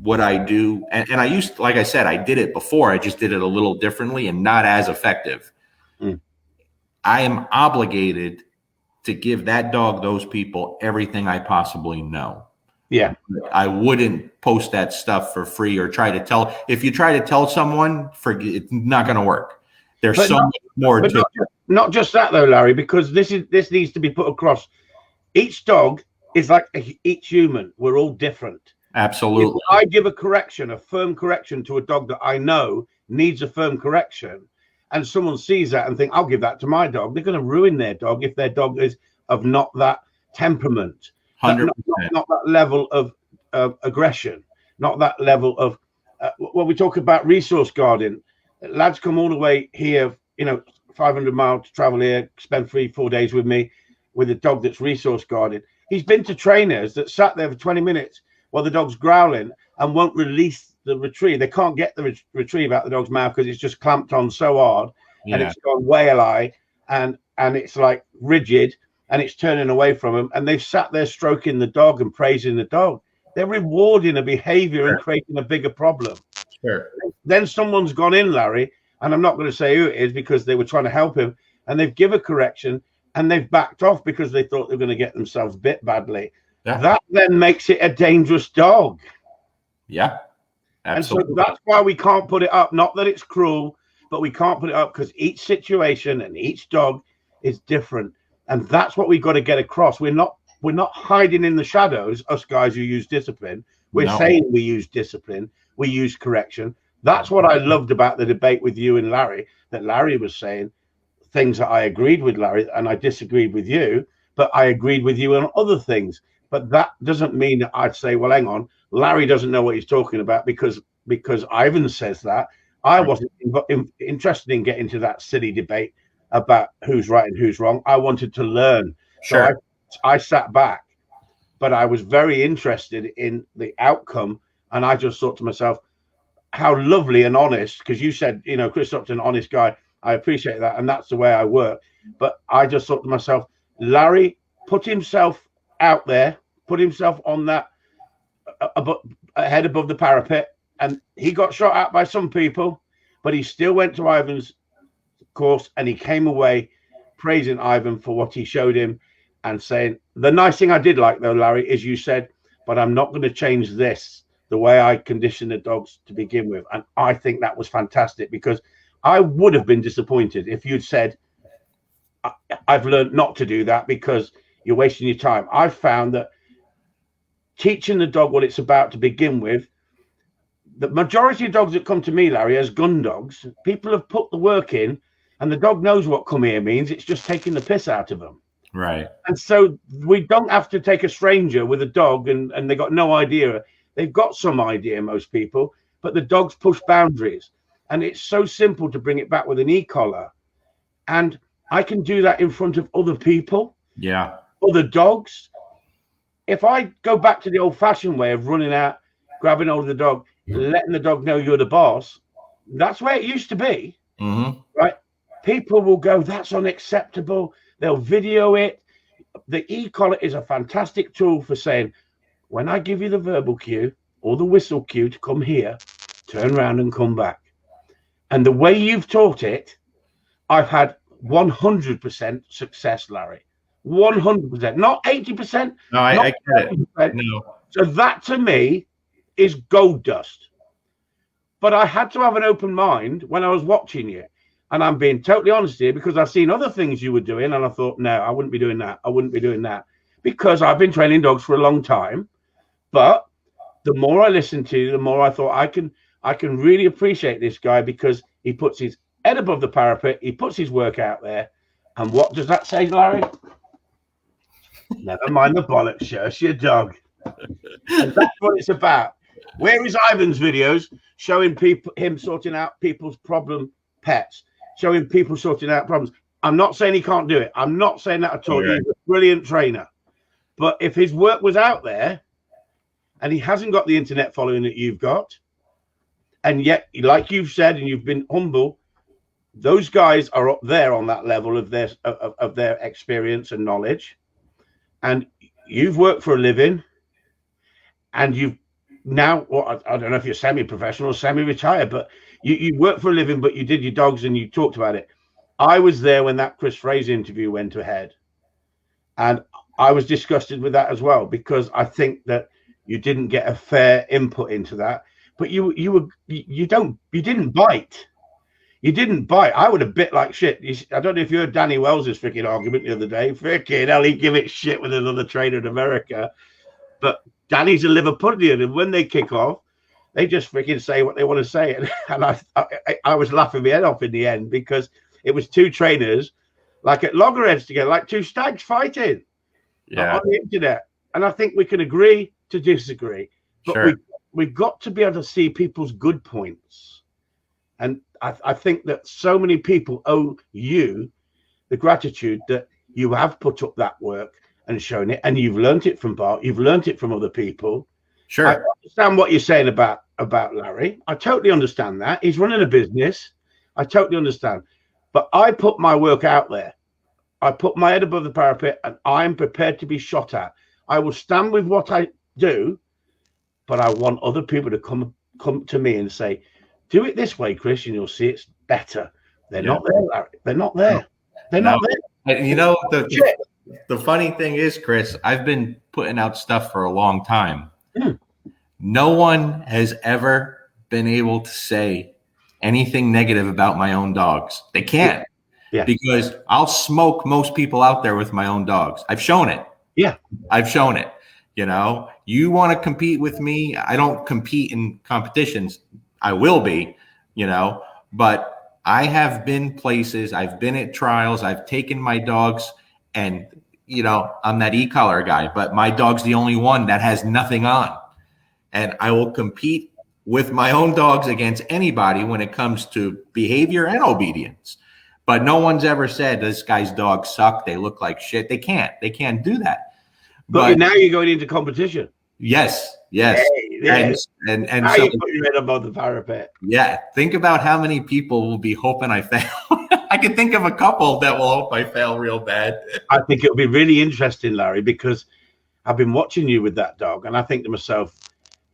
what I do, and I used, like I said, I did it before. I just did it a little differently and not as effective. I am obligated to give that dog, those people, everything I possibly know. Yeah. I wouldn't post that stuff for free or try to tell. If you try to tell someone, it's not going to work. There's so much more to it. Not just that though, Larry, because this needs to be put across. Each dog is like each human. We're all different. Absolutely. If I give a correction, a firm correction to a dog that I know needs a firm correction, and someone sees that and think, I'll give that to my dog, they're going to ruin their dog if their dog is of not that temperament, 100%. not that level of aggression, not that level of when we talk about resource guarding. Lads come all the way here, 500 miles to travel here, spend 3-4 days with me with a dog that's resource guarded. He's been to trainers that sat there for 20 minutes while the dog's growling and won't release the retrieve. They can't get the retrieve out the dog's mouth because it's just clamped on so hard and it's gone whale-eye and it's like rigid and it's turning away from them. And they've sat there stroking the dog and praising the dog. They're rewarding a behavior and creating a bigger problem. Then someone's gone in, Larry, and I'm not going to say who it is because they were trying to help him, and they've given a correction and they've backed off because they thought they were going to get themselves bit badly. That then makes it a dangerous dog. Yeah, absolutely. And so that's why we can't put it up. Not that it's cruel, but we can't put it up because each situation and each dog is different. And that's what we've got to get across. We're not hiding in the shadows, us guys who use discipline. We're saying we use discipline. We use correction. That's what I loved about the debate with you and Larry, that Larry was saying things that I agreed with Larry and I disagreed with you, but I agreed with you on other things. But that doesn't mean that I'd say, well, hang on, Larry doesn't know what he's talking about because Ivan says that. I wasn't interested in getting to that silly debate about who's right and who's wrong. I wanted to learn. So I sat back, but I was very interested in the outcome. And I just thought to myself, how lovely and honest, because you said, Chris Upton, honest guy. I appreciate that. And that's the way I work. But I just thought to myself, Larry put himself out there, put himself on that head above the parapet. And he got shot at by some people, but he still went to Ivan's course and he came away praising Ivan for what he showed him and saying, the nice thing I did like though, Larry, is you said, but I'm not going to change this, the way I condition the dogs to begin with. And I think that was fantastic because I would have been disappointed if you'd said, I've learned not to do that because you're wasting your time. I've found that teaching the dog what it's about to begin with, the majority of dogs that come to me, Larry, as gun dogs, people have put the work in and the dog knows what come here means. It's just taking the piss out of them. Right. And so we don't have to take a stranger with a dog and they got no idea. They've got some idea, most people, but the dogs push boundaries. And it's so simple to bring it back with an e-collar. And I can do that in front of other people. Yeah. Other dogs. If I go back to the old-fashioned way of running out, grabbing hold of the dog, letting the dog know you're the boss, that's where it used to be. Right? People will go, that's unacceptable. They'll video it. The e-collar is a fantastic tool for saying, when I give you the verbal cue or the whistle cue to come here, turn around and come back. And the way you've taught it, I've had 100% success, Larry. 100%, not 80%. No, I get it. No. So that to me is gold dust. But I had to have an open mind when I was watching you. And I'm being totally honest here because I've seen other things you were doing and I thought, no, I wouldn't be doing that. I wouldn't be doing that because I've been training dogs for a long time. But the more I listened to you, the more I thought I can really appreciate this guy because he puts his head above the parapet. He puts his work out there. And what does that say, Larry? Never mind the bollocks, shush your dog. And that's what it's about. Where is Ivan's videos showing people him sorting out people's problem pets, showing people sorting out problems? I'm not saying he can't do it. I'm not saying that at all. Right. He's a brilliant trainer. But if his work was out there and he hasn't got the internet following that you've got, and yet, like you've said, and you've been humble, those guys are up there on that level of their experience and knowledge. And you've worked for a living, and you've now, well, I don't know if you're semi-professional or semi-retired, but you work for a living, but you did your dogs and you talked about it. I was there when that Chris Fraser interview went ahead, and I was disgusted with that as well, because I think that you didn't get a fair input into that. But you didn't bite. You didn't bite. I would have bit like shit. I don't know if you heard Danny Wells's freaking argument the other day. Freaking hell, he'd give it shit with another trainer in America. But Danny's a Liverpudlian, and when they kick off, they just freaking say what they want to say. And I was laughing my head off in the end, because it was two trainers, like at loggerheads together, like two stags fighting on the internet. And I think we can agree to disagree. But Sure. We've got to be able to see people's good points. And I think that so many people owe you the gratitude that you have put up that work and shown it, and you've learned it from Bart, you've learned it from other people. Sure. I understand what you're saying about Larry. I totally understand that. He's running a business. I totally understand. But I put my work out there. I put my head above the parapet, and I'm prepared to be shot at. I will stand with what I do, but I want other people to come to me and say, do it this way, Chris, and you'll see it's better. They're not there, Larry. They're not there. They're not there. You know, the funny thing is, Chris, I've been putting out stuff for a long time. No one has ever been able to say anything negative about my own dogs. They can't. Yeah. Because I'll smoke most people out there with my own dogs. I've shown it. Yeah. I've shown it. You know, you want to compete with me? I don't compete in competitions. I will be, you know, but I have been places, I've been at trials, I've taken my dogs, and, you know, I'm that e-collar guy, but my dog's the only one that has nothing on. And I will compete with my own dogs against anybody when it comes to behavior and obedience. But no one's ever said this guy's dogs suck, they look like shit. They can't do that. But now you're going into competition. Yes. Hey, and now so you put your head above the parapet. Yeah, think about how many people will be hoping I fail. I can think of a couple that will hope I fail real bad. I think it'll be really interesting, Larry, because I've been watching you with that dog, and I think to myself,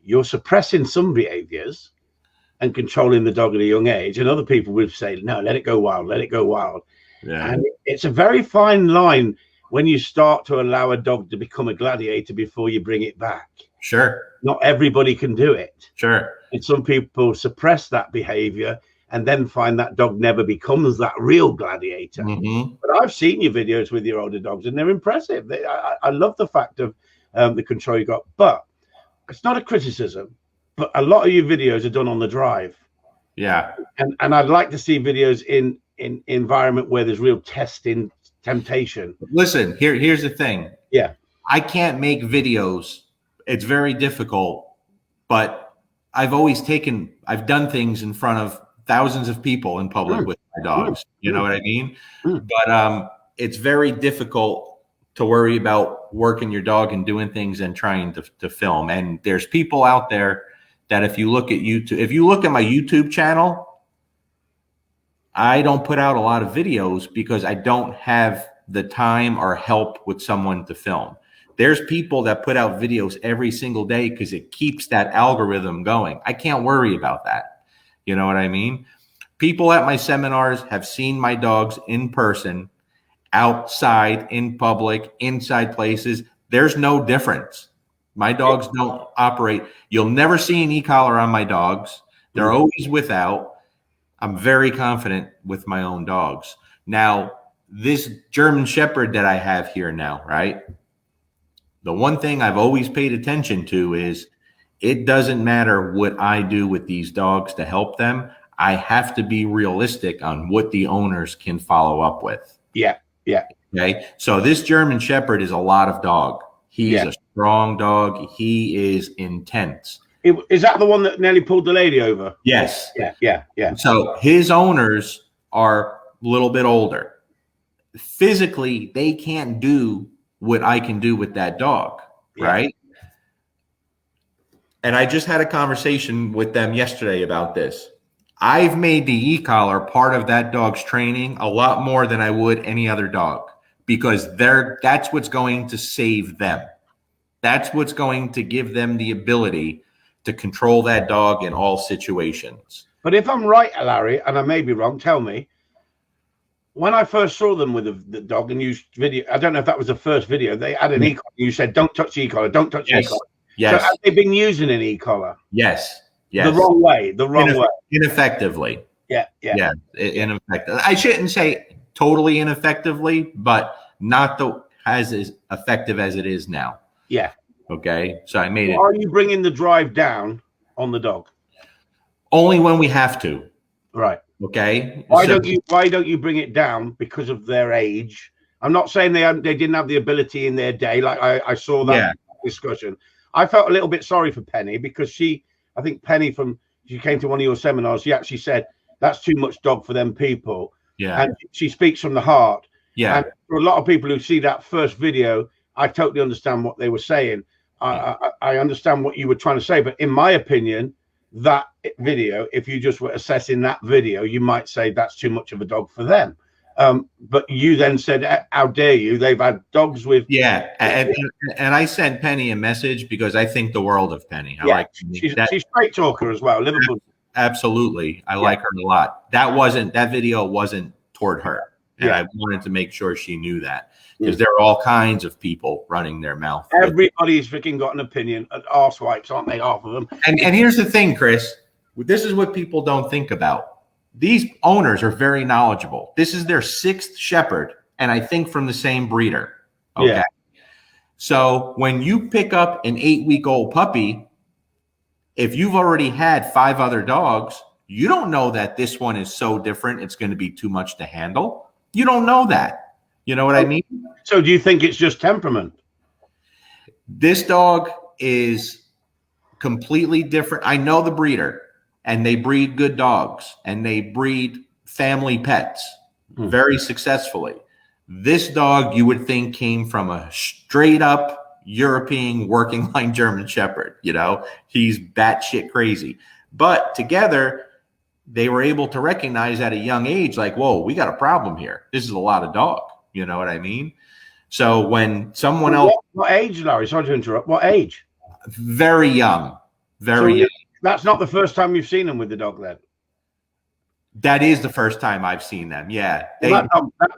you're suppressing some behaviors and controlling the dog at a young age, and other people would say, no, let it go wild, let it go wild. Yeah. And it's a very fine line when you start to allow a dog to become a gladiator before you bring it back. Sure. Not everybody can do it. Sure. And some people suppress that behavior and then find that dog never becomes that real gladiator. Mm-hmm. But I've seen your videos with your older dogs, and they're impressive. I love the fact of the control you got. But it's not a criticism, but a lot of your videos are done on the drive. Yeah. And I'd like to see videos in environment where there's real testing, temptation. Listen, here's the thing. Yeah. I can't make videos. It's very difficult, but I've done things in front of thousands of people in public with my dogs. You know what I mean? But it's very difficult to worry about working your dog and doing things and trying to film. And there's people out there that if you look at my YouTube channel, I don't put out a lot of videos because I don't have the time or help with someone to film. There's people that put out videos every single day because it keeps that algorithm going. I can't worry about that. You know what I mean? People at my seminars have seen my dogs in person, outside, in public, inside places. There's no difference. My dogs don't operate. You'll never see an e-collar on my dogs. They're always without. I'm very confident with my own dogs. Now, this German Shepherd that I have here now, right? The one thing I've always paid attention to is it doesn't matter what I do with these dogs to help them. I have to be realistic on what the owners can follow up with. Yeah. Okay. So this German Shepherd is a lot of dog. He's a strong dog. He is intense. Is that the one that nearly pulled the lady over? Yes. Yeah. So his owners are a little bit older. Physically, they can't do what I can do with that dog, right? And I just had a conversation with them yesterday about this. I've made the e-collar part of that dog's training a lot more than I would any other dog, because that's what's going to save them. That's what's going to give them the ability to control that dog in all situations. But if I'm right, Larry, and I may be wrong, tell me. When I first saw them with the dog and used video, I don't know if that was the first video, they had an e-collar. You said, don't touch the e-collar, don't touch the e-collar. Yes. So have they been using an e-collar? Yes. The wrong way. Way. Ineffectively. Yeah. Ineffective. I shouldn't say totally ineffectively, but not as effective as it is now. Yeah. Okay. So I made it. Are you bringing the drive down on the dog? Only when we have to. Right. Okay. Why don't you bring it down because of their age? I'm not saying they didn't have the ability in their day. Like I saw that discussion. I felt a little bit sorry for Penny because I think Penny she came to one of your seminars. She actually said that's too much dog for them people. Yeah. And she speaks from the heart. Yeah. And for a lot of people who see that first video, I totally understand what they were saying. I understand what you were trying to say, but in my opinion, that video, if you just were assessing that video, you might say that's too much of a dog for them. But you then said, how dare you? They've had dogs with. Yeah. And I sent Penny a message because I think the world of Penny. I like she's a straight talker as well. Liverpool. Absolutely. I like her a lot. That video wasn't toward her. And I wanted to make sure she knew that, because there are all kinds of people running their mouth. Everybody's freaking got an opinion. Arse wipes, aren't they? Half of them. And here's the thing, Chris. This is what people don't think about. These owners are very knowledgeable. This is their 6th Shepherd, and I think from the same breeder. Okay. Yeah. So when you pick up an 8-week-old puppy, if you've already had 5 other dogs, you don't know that this one is so different it's going to be too much to handle. You don't know that. You know what I mean? So do you think it's just temperament? This dog is completely different. I know the breeder, and they breed good dogs, and they breed family pets very successfully. This dog, you would think, came from a straight up European working line German Shepherd. You know, he's batshit crazy. But together, they were able to recognize at a young age, like, whoa, we got a problem here. This is a lot of dog. You know what I mean? So when someone else. What age, Larry? Sorry to interrupt. What age? Very young. Very young. That's not the first time you've seen them with the dog then? That is the first time I've seen them. Yeah. That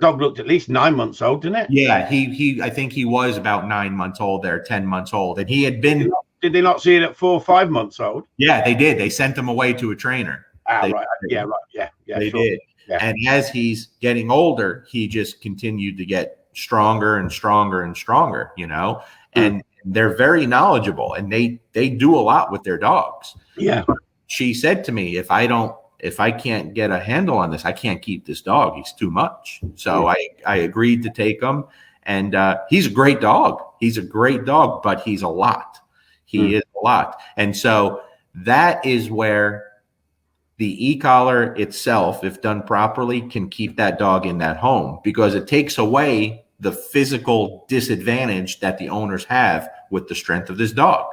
dog looked at least 9 months old, didn't it? Yeah. I think he was about 9 months old there, 10 months old. And he had been. Did they not see it at 4 or 5 months old? Yeah, they did. They sent him away to a trainer. Right. Yeah, right. Yeah. They did. Yeah. And as he's getting older, he just continued to get stronger and stronger and stronger, you know, and they're very knowledgeable, and they do a lot with their dogs. Yeah. She said to me, if I can't get a handle on this, I can't keep this dog. He's too much. So I agreed to take him, and he's a great dog. He's a great dog, but he's a lot. He is a lot. And so that is where the e-collar itself, if done properly, can keep that dog in that home, because it takes away the physical disadvantage that the owners have with the strength of this dog.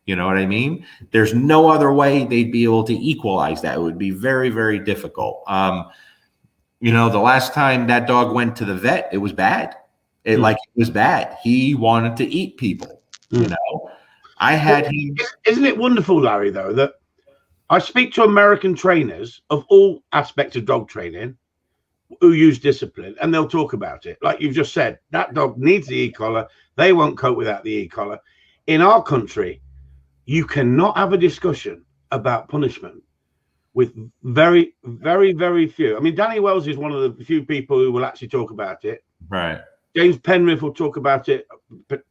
You know what I mean? There's no other way they'd be able to equalize that. It would be very, very difficult. You know, the last time that dog went to the vet, it was bad. It was bad. He wanted to eat people, you know. I had him. Isn't it wonderful, Larry, though, that I speak to American trainers of all aspects of dog training who use discipline, and they'll talk about it. Like you've just said, that dog needs the e-collar. They won't cope without the e-collar. In our country, you cannot have a discussion about punishment with very, very, very few. I mean, Danny Wells is one of the few people who will actually talk about it. Right. James Penrith will talk about it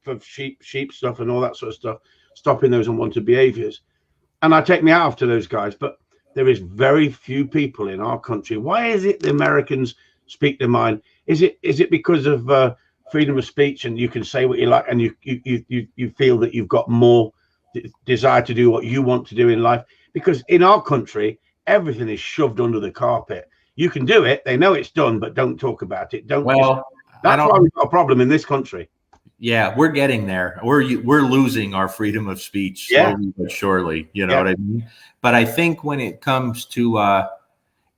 for sheep stuff and all that sort of stuff, stopping those unwanted behaviors. And I take me out after those guys. But there is very few people in our country. Why is it the Americans speak their mind? Is it because of freedom of speech and you can say what you like and you feel that you've got more desire to do what you want to do in life? Because in our country, everything is shoved under the carpet. You can do it. They know it's done, but don't talk about it. That's why we've got a problem in this country. Yeah, we're getting there. We're losing our freedom of speech slowly but surely. You know what I mean? But I think when it comes to,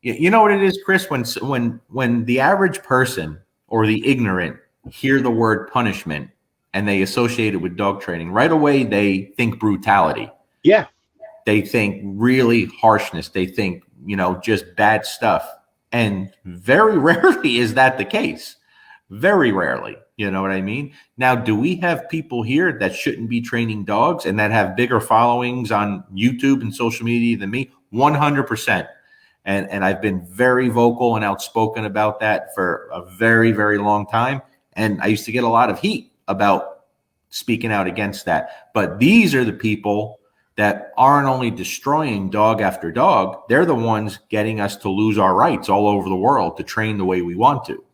you know what it is, Chris? When the average person or the ignorant hear the word punishment and they associate it with dog training, right away they think brutality. Yeah. They think really harshness. They think, just bad stuff. And very rarely is that the case. Very rarely. You know what I mean? Now, do we have people here that shouldn't be training dogs and that have bigger followings on YouTube and social media than me? 100%. And I've been very vocal and outspoken about that for a very, very long time. And I used to get a lot of heat about speaking out against that. But these are the people that aren't only destroying dog after dog, they're the ones getting us to lose our rights all over the world to train the way we want to.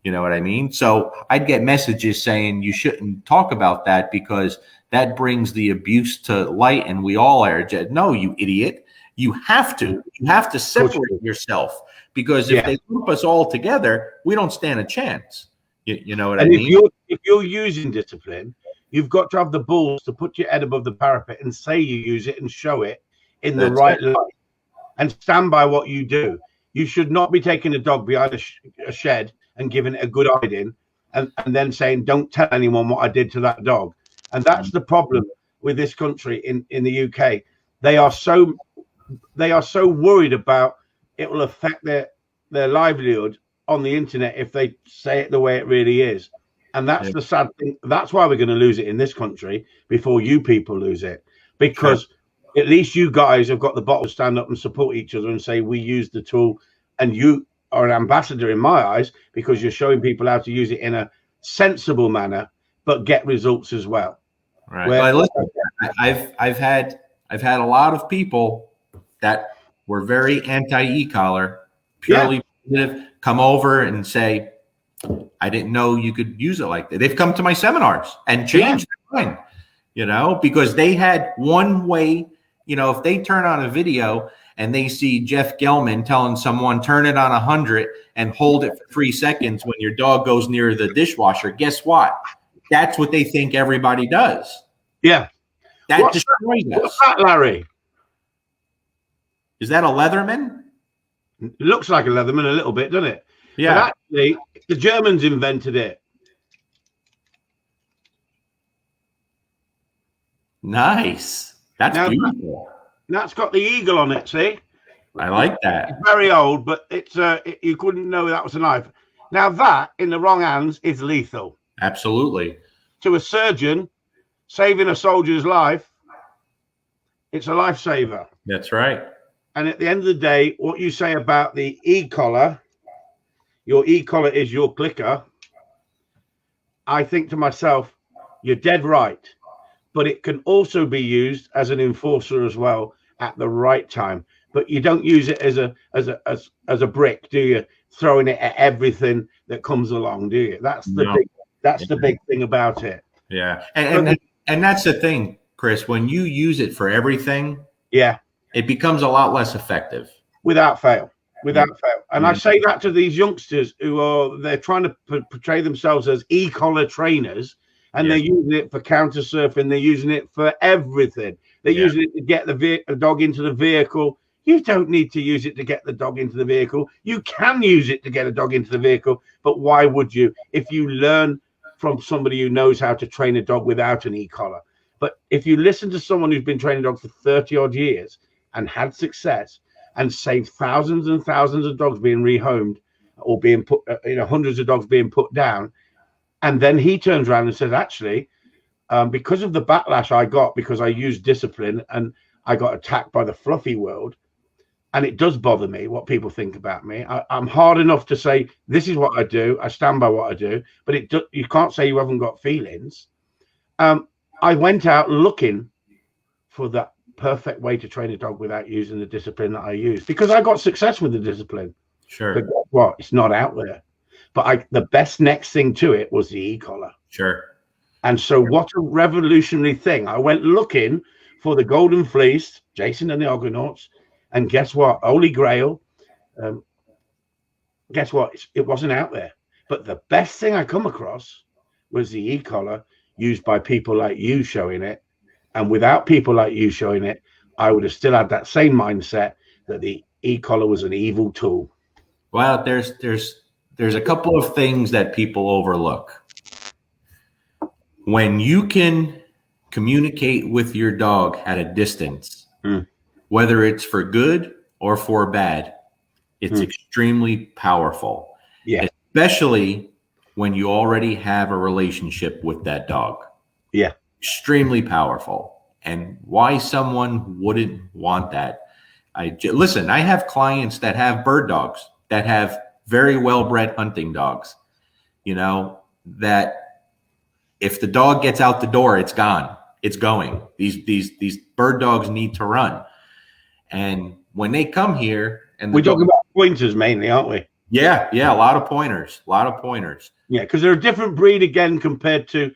You know what I mean? So I'd get messages saying you shouldn't talk about that because that brings the abuse to light and we all are. No, you idiot. You have to separate yourself because if they group us all together, we don't stand a chance. You know what I mean? If you're using discipline, you've got to have the balls to put your head above the parapet and say you use it and show it in the right light and stand by what you do. You should not be taking a dog behind a shed and giving it a good hiding and then saying, don't tell anyone what I did to that dog. And that's the problem with this country in the UK. They are so worried about it will affect their livelihood on the internet if they say it the way it really is. And that's the sad thing. That's why we're going to lose it in this country before you people lose it. Because at least you guys have got the bottle to stand up and support each other and say, we use the tool. And you are an ambassador in my eyes because you're showing people how to use it in a sensible manner, but get results as well. Right. Well, listen, I've had a lot of people that were very anti-e-collar, purely positive, come over and say, I didn't know you could use it like that. They've come to my seminars and changed their mind, because they had one way, if they turn on a video and they see Jeff Gelman telling someone, turn it on 100 and hold it for 3 seconds when your dog goes near the dishwasher, guess what? That's what they think everybody does. Yeah. That destroys us. What's that, Larry? Is that a Leatherman? It looks like a Leatherman a little bit, doesn't it? Yeah. But actually, the Germans invented it. Nice. That's beautiful. That's got the eagle on it, see? I like that. It's very old, but it's you couldn't know that was a knife. Now that, in the wrong hands, is lethal. Absolutely. To a surgeon, saving a soldier's life, it's a lifesaver. That's right. And at the end of the day, what you say about the e-collar, your e-collar is your clicker, I think to myself, you're dead right. But it can also be used as an enforcer as well at the right time. But you don't use it as a brick, do you? Throwing it at everything that comes along, do you? That's the big thing about it. Yeah, and that's the thing, Chris. When you use it for everything, it becomes a lot less effective. Without fail. And I say that to these youngsters they're trying to portray themselves as e-collar trainers. And they're using it for counter surfing. They're using it for everything. They're using it to get the dog into the vehicle. You don't need to use it to get the dog into the vehicle. You can use it to get a dog into the vehicle. But why would you? If you learn from somebody who knows how to train a dog without an e-collar. But if you listen to someone who's been training dogs for 30 odd years and had success and saved thousands and thousands of dogs being rehomed or being put, hundreds of dogs being put down, and then he turns around and says, actually, because of the backlash I got because I used discipline and I got attacked by the fluffy world, and it does bother me what people think about me. I'm hard enough to say, this is what I do. I stand by what I do. But you can't say you haven't got feelings. I went out looking for that perfect way to train a dog without using the discipline that I use, because I got success with the discipline. Sure. But guess what? It's not out there. But the best next thing to it was the e-collar. Sure. And so what a revolutionary thing. I went looking for the Golden Fleece, Jason and the Argonauts, and guess what? Holy Grail. Guess what? It wasn't out there. But the best thing I come across was the e-collar used by people like you showing it. And without people like you showing it, I would have still had that same mindset that the e-collar was an evil tool. Well, there's a couple of things that people overlook. When you can communicate with your dog at a distance, whether it's for good or for bad, it's extremely powerful. Yeah. Especially when you already have a relationship with that dog. Yeah. Extremely powerful. And why someone wouldn't want that? Listen, I have clients that have bird dogs, that have very well-bred hunting dogs, that if the dog gets out the door, it's gone. It's going. These bird dogs need to run. And when they come here, and we're talking about pointers mainly, aren't we? Yeah, a lot of pointers. Yeah, because they're a different breed again compared to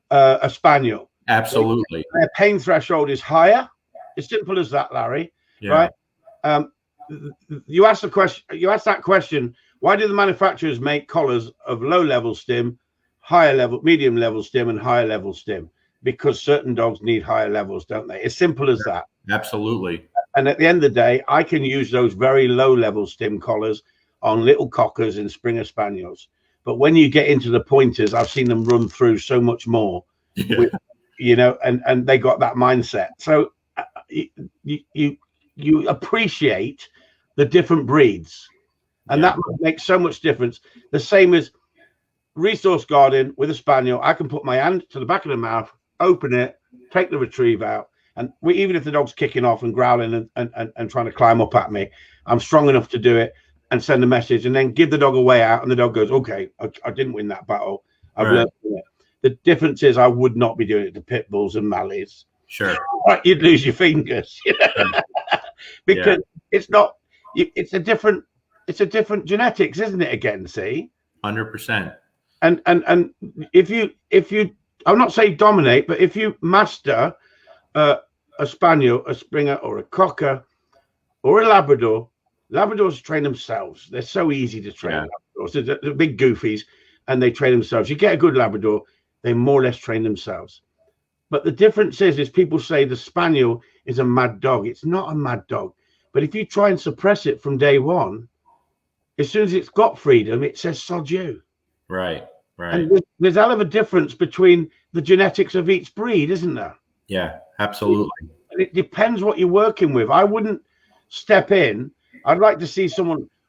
a spaniel. Absolutely. Their pain threshold is higher. It's simple as that, Larry. Yeah. Right? You asked that question. Why do the manufacturers make collars of low-level stim, higher level, medium level stim, and higher level stim? Because certain dogs need higher levels, don't they? It's simple as that. Absolutely. And at the end of the day, I can use those very low-level stim collars on little cockers and Springer Spaniels. But when you get into the pointers, I've seen them run through so much more, with, and they got that mindset. So you appreciate the different breeds, and that makes so much difference. The same as resource guarding with a spaniel. I can put my hand to the back of the mouth, open it, take the retrieve out, and even if the dog's kicking off and growling and trying to climb up at me, I'm strong enough to do it and send a message, and then give the dog a way out, and the dog goes, okay, I didn't win that battle. I've learned from it. The difference is I would not be doing it to pit bulls and mallees. Sure. Right, you'd lose your fingers. Because it's not, it's a different genetics, isn't it, again, see? 100%. And if you I'm not saying dominate, but if you master a spaniel, a Springer, or a cocker, or a Labrador, Labradors train themselves. They're so easy to train. Labradors. They're big goofies, and they train themselves. You get a good Labrador, they more or less train themselves. But the difference is people say the spaniel is a mad dog. It's not a mad dog. But if you try and suppress it from day one, as soon as it's got freedom, it says sod you. Right. And there's a hell of a difference between the genetics of each breed, isn't there? Yeah, absolutely. It depends what you're working with. I wouldn't step in. I'd like to see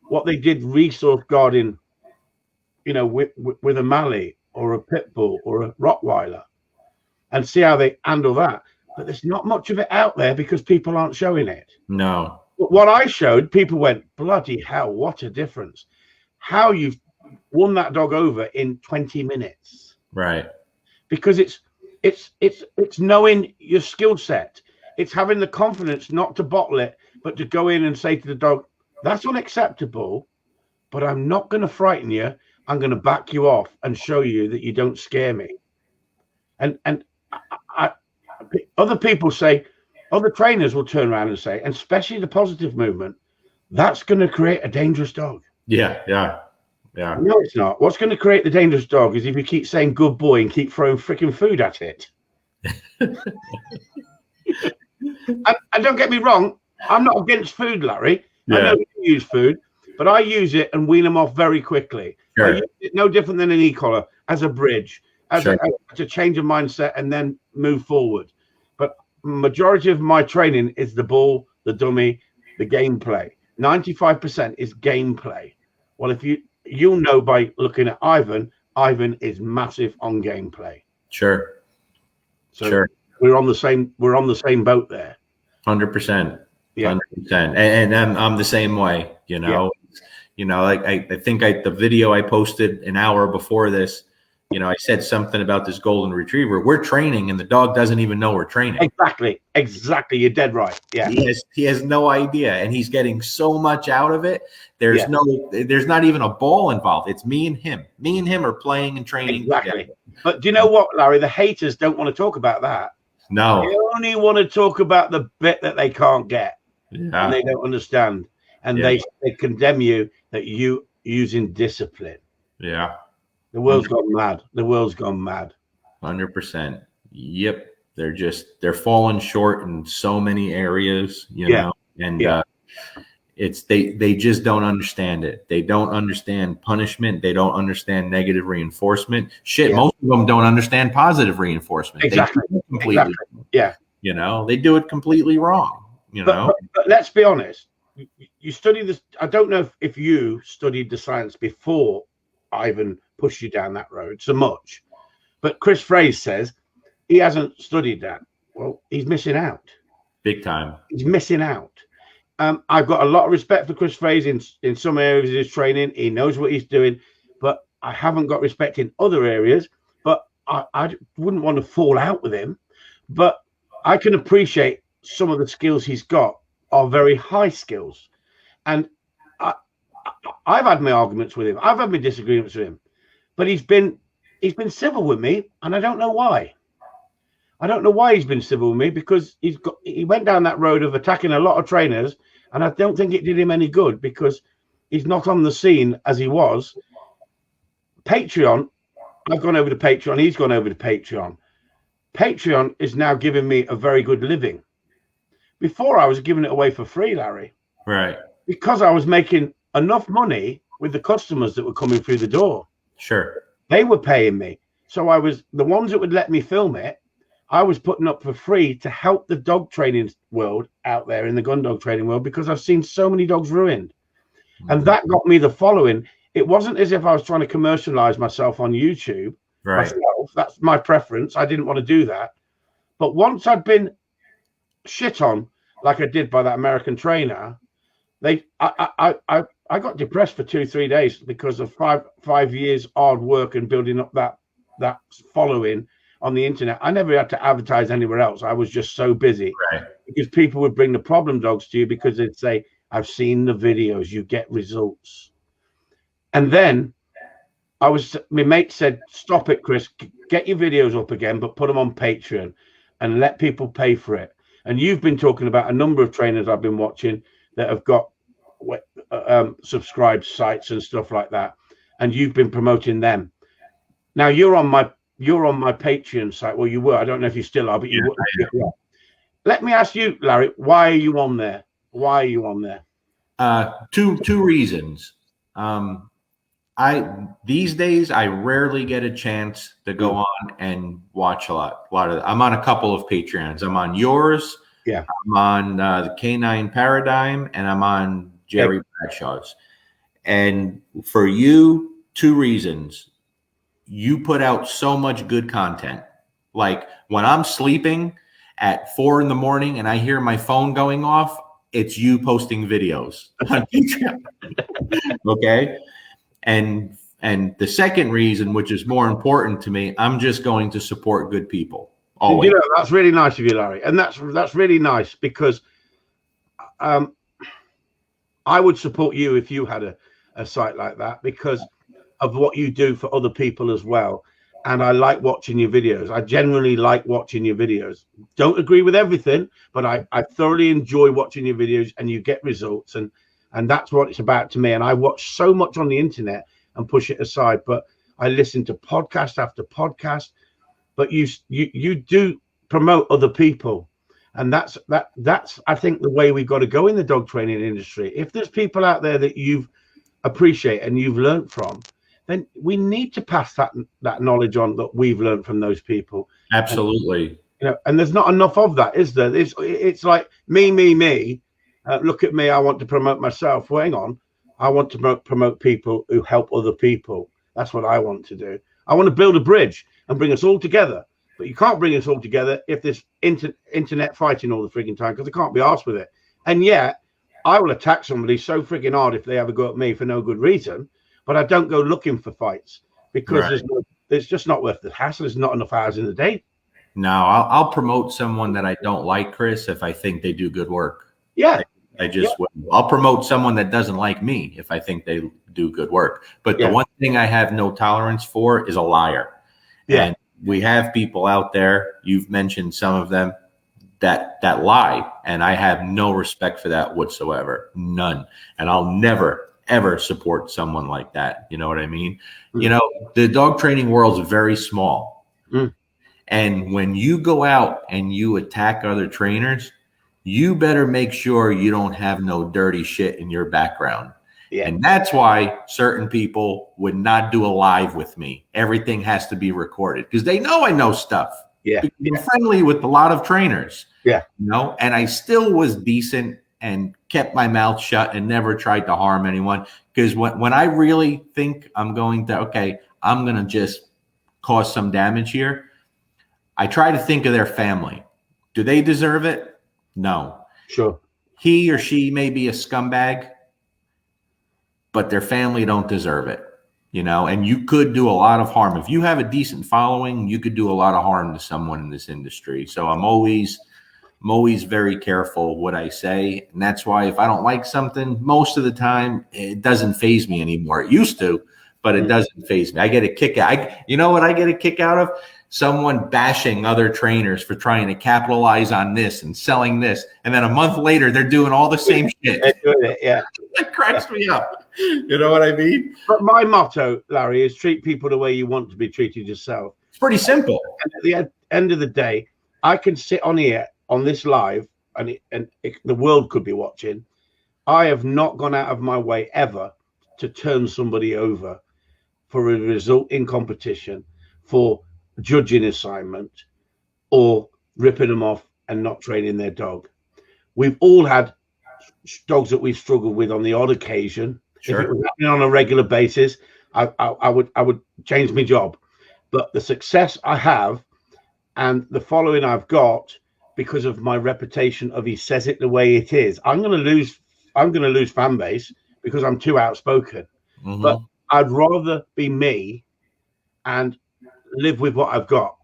what they did resource guarding, with a Mallee or a Pit Bull or a Rottweiler, and see how they handle that. But there's not much of it out there because people aren't showing it. No. But what I showed, people went, bloody hell, what a difference. How you've won that dog over in 20 minutes. Right. Because it's knowing your skill set. It's having the confidence not to bottle it, but to go in and say to the dog, that's unacceptable, but I'm not going to frighten you. I'm going to back you off and show you that you don't scare me. And other people say, other trainers will turn around and say, and especially the positive movement, that's going to create a dangerous dog. Yeah. No, it's not. What's going to create the dangerous dog is if you keep saying good boy and keep throwing freaking food at it. And don't get me wrong, I'm not against food, Larry. Yeah. I know you use food, but I use it and wean them off very quickly. Sure. I use it no different than an e-collar, as a bridge, to change a mindset and then move forward. But majority of my training is the ball, the dummy, the gameplay. 95% is gameplay. Well, if you'll know by looking at Ivan is massive on gameplay. Sure. So we're on the same boat there. 100%. Yeah. 100%. And I'm the same way, like I think the video I posted an hour before this I said something about this golden retriever. We're training, and the dog doesn't even know we're training. Exactly. You're dead right. Yeah. He has no idea, and he's getting so much out of it. There's not even a ball involved. It's me and him. Me and him are playing and training. Exactly. But do you know what, Larry? The haters don't want to talk about that. No. They only want to talk about the bit that they can't get, and they don't understand, and they condemn you that you using discipline. Yeah. The world's gone mad. The world's gone mad. 100%. Yep. They're falling short in so many areas, know, and it's they just don't understand it. They don't understand punishment. They don't understand negative reinforcement. Most of them don't understand positive reinforcement. Exactly. They do it completely. Yeah. They do it completely wrong. But let's be honest. You study this. I don't know if you studied the science before Ivan pushed you down that road so much, but Chris Fraze says he hasn't studied that. Well, he's missing out. Big time. He's missing out. I've got a lot of respect for Chris Fraze in some areas of his training. He knows what he's doing, but I haven't got respect in other areas. But I wouldn't want to fall out with him. But I can appreciate some of the skills he's got are very high skills. And I've had my arguments with him. I've had my disagreements with him. But he's been civil with me, and I don't know why. I don't know why he's been civil with me, because he went down that road of attacking a lot of trainers, and I don't think it did him any good, because he's not on the scene as he was. Patreon, I've gone over to Patreon. He's gone over to Patreon. Patreon is now giving me a very good living. Before, I was giving it away for free, Larry. Right. Because I was making enough money with the customers that were coming through the door. Sure. They were paying me. So I was the ones that would let me film it, I was putting up for free to help the dog training world out there in the gun dog training world, because I've seen so many dogs ruined. And that got me the following. It wasn't as if I was trying to commercialize myself on YouTube. Right. Myself. That's my preference. I didn't want to do that. But once I'd been shit on, like I did by that American trainer, I got depressed for 2-3 days because of five years hard work and building up that following on the internet. I never had to advertise anywhere else. I was just so busy. Right. Because people would bring the problem dogs to you because they'd say, I've seen the videos, you get results. And then my mate said, stop it, Chris, get your videos up again, but put them on Patreon and let people pay for it. And you've been talking about a number of trainers I've been watching that have got subscribed sites and stuff like that, and you've been promoting them. Now you're on my Patreon site. Well, you were. I don't know if you still are, but you were. Let me ask you, Larry, why are you on there? Why are you on there? Two reasons. These days I rarely get a chance to go on and watch a lot of. I'm on a couple of Patreons. I'm on yours. Yeah. I'm on the Canine Paradigm, and I'm on Jerry Bradshaw's. And for you, two reasons. You put out so much good content. Like when I'm sleeping at 4 a.m. and I hear my phone going off, it's you posting videos on Patreon. Okay. And the second reason, which is more important to me, I'm just going to support good people. Always. You know, that's really nice of you, Larry. And that's really nice, because I would support you if you had a site like that, because of what you do for other people as well. And I like watching your videos. I generally like watching your videos. Don't agree with everything, but I thoroughly enjoy watching your videos, and you get results. And that's what it's about to me. And I watch so much on the internet and push it aside, but I listen to podcast after podcast. But you do promote other people. And that's I think the way we've got to go in the dog training industry. If there's people out there that you've appreciate and you've learned from, then we need to pass that knowledge on that we've learned from those people. Absolutely. And, and there's not enough of that, is there? It's like me. Look at me. I want to promote myself. Well, hang on. I want to promote people who help other people. That's what I want to do. I want to build a bridge and bring us all together. But you can't bring us all together if there's internet fighting all the frigging time, because I can't be arsed with it. And yet, I will attack somebody so frigging hard if they ever go at me for no good reason. But I don't go looking for fights, because it's just not worth the hassle. There's not enough hours in the day. No, I'll promote someone that I don't like, Chris, if I think they do good work. Yeah. I just I'll promote someone that doesn't like me if I think they do good work. But the one thing I have no tolerance for is a liar. Yeah. And we have people out there, you've mentioned some of them, that lie, and I have no respect for that whatsoever. None. And I'll never ever support someone like that. You know what I mean? You know, the dog training world is very small. And when you go out and you attack other trainers, you better make sure you don't have no dirty shit in your background. Yeah. And that's why certain people would not do a live with me. Everything has to be recorded because they know I know stuff. Yeah. I'm friendly with a lot of trainers. Yeah. You know, and I still was decent and kept my mouth shut and never tried to harm anyone. Because when I really think I'm going to just cause some damage here, I try to think of their family. Do they deserve it? No. Sure. He or she may be a scumbag, but their family don't deserve it, you know, and you could do a lot of harm. If you have a decent following, you could do a lot of harm to someone in this industry. So I'm always very careful what I say. And that's why if I don't like something, most of the time, it doesn't faze me anymore. It used to, but it doesn't faze me. I get a kick out. You know what I get a kick out of? Someone bashing other trainers for trying to capitalize on this and selling this. And then a month later, they're doing all the same shit. They're doing it, yeah. That cracks me up. You know what I mean? But my motto, Larry, is treat people the way you want to be treated yourself. It's pretty simple. And at the end of the day, I can sit on here on this live and the world could be watching. I have not gone out of my way ever to turn somebody over for a result in competition, for judging assignment, or ripping them off and not training their dog. We've all had dogs that we've struggled with on the odd occasion. Sure. If it was happening on a regular basis, I would change my job. But the success I have and the following I've got because of my reputation of he says it the way it is, I'm going to lose fan base because I'm too outspoken. But I'd rather be me and live with what I've got.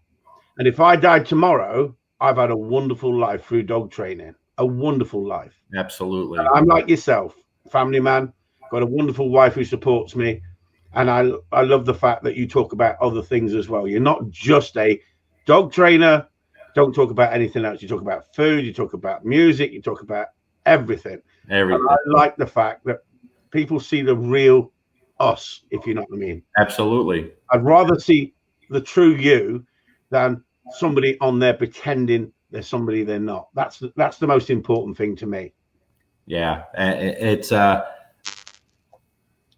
And if I died tomorrow, I've had a wonderful life through dog training, a wonderful life. Absolutely. And I'm like yourself, family man, got a wonderful wife who supports me. And I love the fact that you talk about other things as well. You're not just a dog trainer. Don't talk about anything else. You talk about food, you talk about music, you talk about everything. And I like the fact that people see the real us, if you know what I mean. Absolutely. I'd rather see the true you than somebody on there pretending they're somebody they're not. That's the most important thing to me. Yeah, it's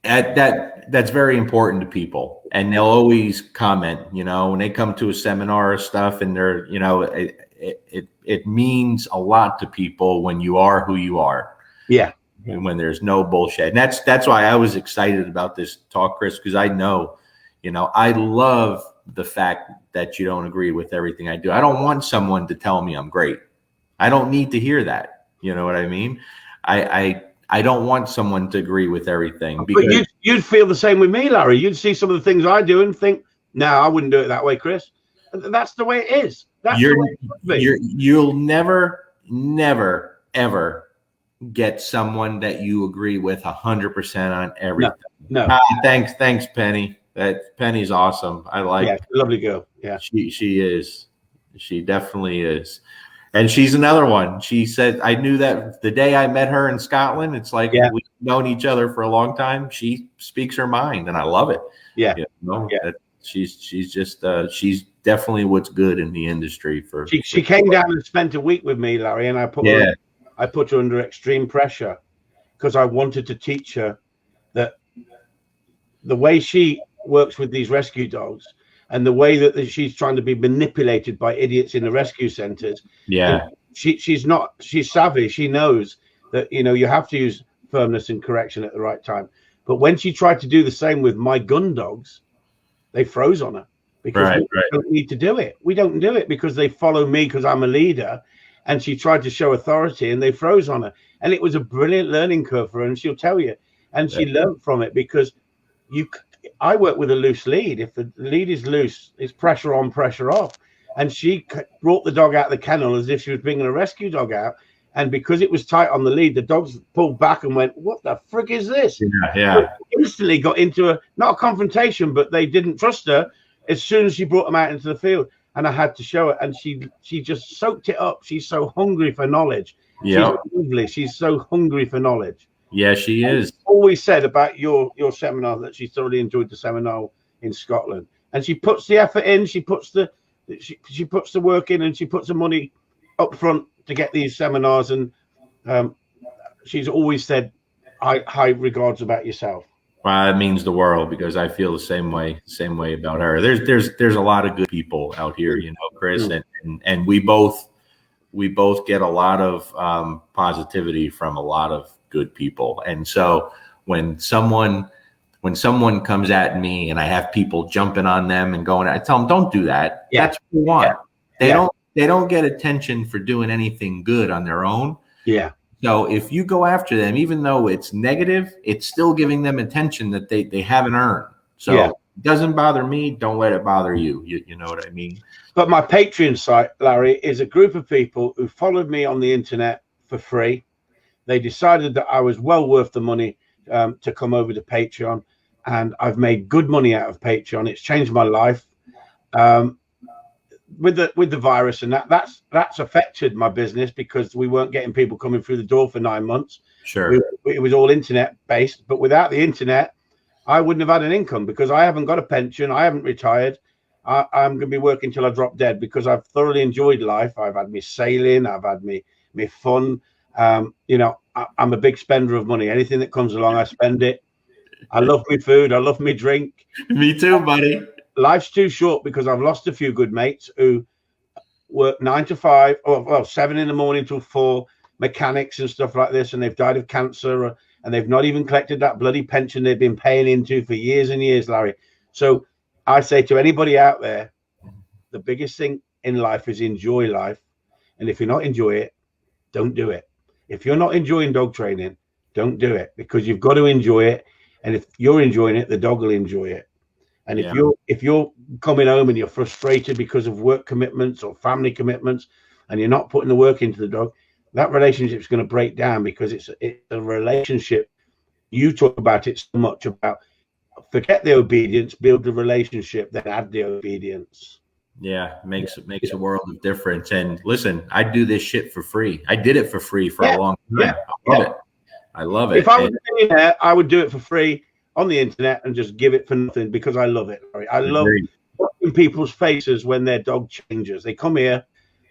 that's very important to people, and they'll always comment, you know, when they come to a seminar or stuff, and they're, you know, it means a lot to people when you are who you are. Yeah. And when there's no bullshit. And that's why I was excited about this talk, Chris, because I know, you know, I love the fact that you don't agree with everything I do. I don't want someone to tell me I'm great. I don't need to hear that. You know what I mean? I don't want someone to agree with everything. Because but you'd feel the same with me, Larry. You'd see some of the things I do and think, no, I wouldn't do it that way, Chris. That's the way it is. That's the way it is. You'll never, ever get someone that you agree with 100% on everything. No. Thanks, Penny. Penny's awesome. I like. Yeah, lovely girl. Yeah, she is. She definitely is. And she's another one. She said, I knew that the day I met her in Scotland. It's like we've known each other for a long time. She speaks her mind, and I love it. Yeah, you know, she's just she's definitely what's good in the industry. She came down and spent a week with me, Larry, and I put her under extreme pressure because I wanted to teach her that the way she works with these rescue dogs and the way that she's trying to be manipulated by idiots in the rescue centers. Yeah. She's savvy. She knows that, you know, you have to use firmness and correction at the right time. But when she tried to do the same with my gun dogs, they froze on her because we don't need to do it. We don't do it because they follow me because I'm a leader. And she tried to show authority and they froze on her. And it was a brilliant learning curve for her. And she'll tell you. And she learned from it because I work with a loose lead. If the lead is loose, it's pressure on, pressure off. And she brought the dog out of the kennel as if she was bringing a rescue dog out. And because it was tight on the lead, the dogs pulled back and went, "What the frick is this?" Yeah. Instantly got into not a confrontation, but they didn't trust her as soon as she brought them out into the field. And I had to show it. And she just soaked it up. She's so hungry for knowledge. Yeah. She's lovely. She's so hungry for knowledge. Yeah, she is. Always said about your seminar that she thoroughly enjoyed the seminar in Scotland. And she puts the effort in. She puts the work in, and she puts the money up front to get these seminars. And she's always said high regards about yourself. Well, it means the world, because I feel the same way about her. There's a lot of good people out here, you know, Chris, and we both get a lot of positivity from a lot of good people. And so when someone comes at me and I have people jumping on them and going, I tell them, don't do that. Yeah. That's what we want. Yeah. They don't get attention for doing anything good on their own. Yeah. So if you go after them, even though it's negative, it's still giving them attention that they haven't earned. So it doesn't bother me. Don't let it bother you. You know what I mean? But my Patreon site, Larry, is a group of people who followed me on the internet for free. They decided that I was well worth the money to come over to Patreon, and I've made good money out of Patreon. It's changed my life. With the virus and that's affected my business, because we weren't getting people coming through the door for 9 months. Sure. It was all internet based, but without the internet, I wouldn't have had an income, because I haven't got a pension. I haven't retired. I'm going to be working till I drop dead, because I've thoroughly enjoyed life. I've had me sailing. I've had me fun. You know, I'm a big spender of money. Anything that comes along, I spend it. I love my food. I love my drink. Me too, buddy. Life's too short, because I've lost a few good mates who work 9 to 5, or 7 in the morning till 4, mechanics and stuff like this, and they've died of cancer, and they've not even collected that bloody pension they've been paying into for years and years, Larry. So I say to anybody out there, the biggest thing in life is enjoy life. And if you're not enjoying it, don't do it. If you're not enjoying dog training, don't do it, because you've got to enjoy it. And if you're enjoying it, the dog will enjoy it. And if you're coming home and you're frustrated because of work commitments or family commitments, and you're not putting the work into the dog, that relationship is going to break down, because it's a relationship. You talk about it so much about forget the obedience, build the relationship, then add the obedience. Yeah, makes a world of difference. And listen, I do this shit for free. I did it for free for a long time. I love it. If I was a millionaire, I would do it for free on the internet and just give it for nothing, because I love it. I love watching people's faces when their dog changes. They come here,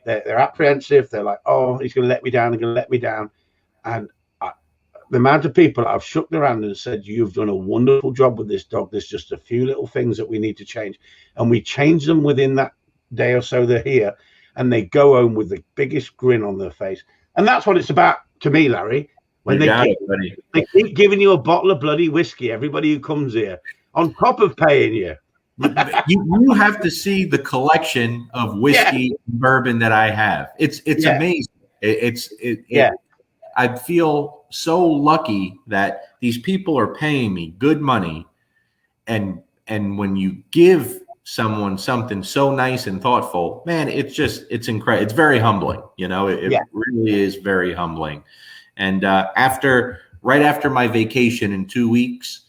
they're apprehensive. They're like, "Oh, he's going to let me down. He's going to let me down." And the amount of people I've shook their hand and said, "You've done a wonderful job with this dog. There's just a few little things that we need to change," and we change them within that day or so. They're here, and they go home with the biggest grin on their face. And that's what it's about to me, Larry. When they keep giving you a bottle of bloody whiskey, everybody who comes here, on top of paying you. You have to see the collection of whiskey and bourbon that I have. It's amazing. I feel so lucky that these people are paying me good money, and when you give someone something so nice and thoughtful, man, it's incredible. It's very humbling. You know, it really is very humbling. And right after my vacation in 2 weeks,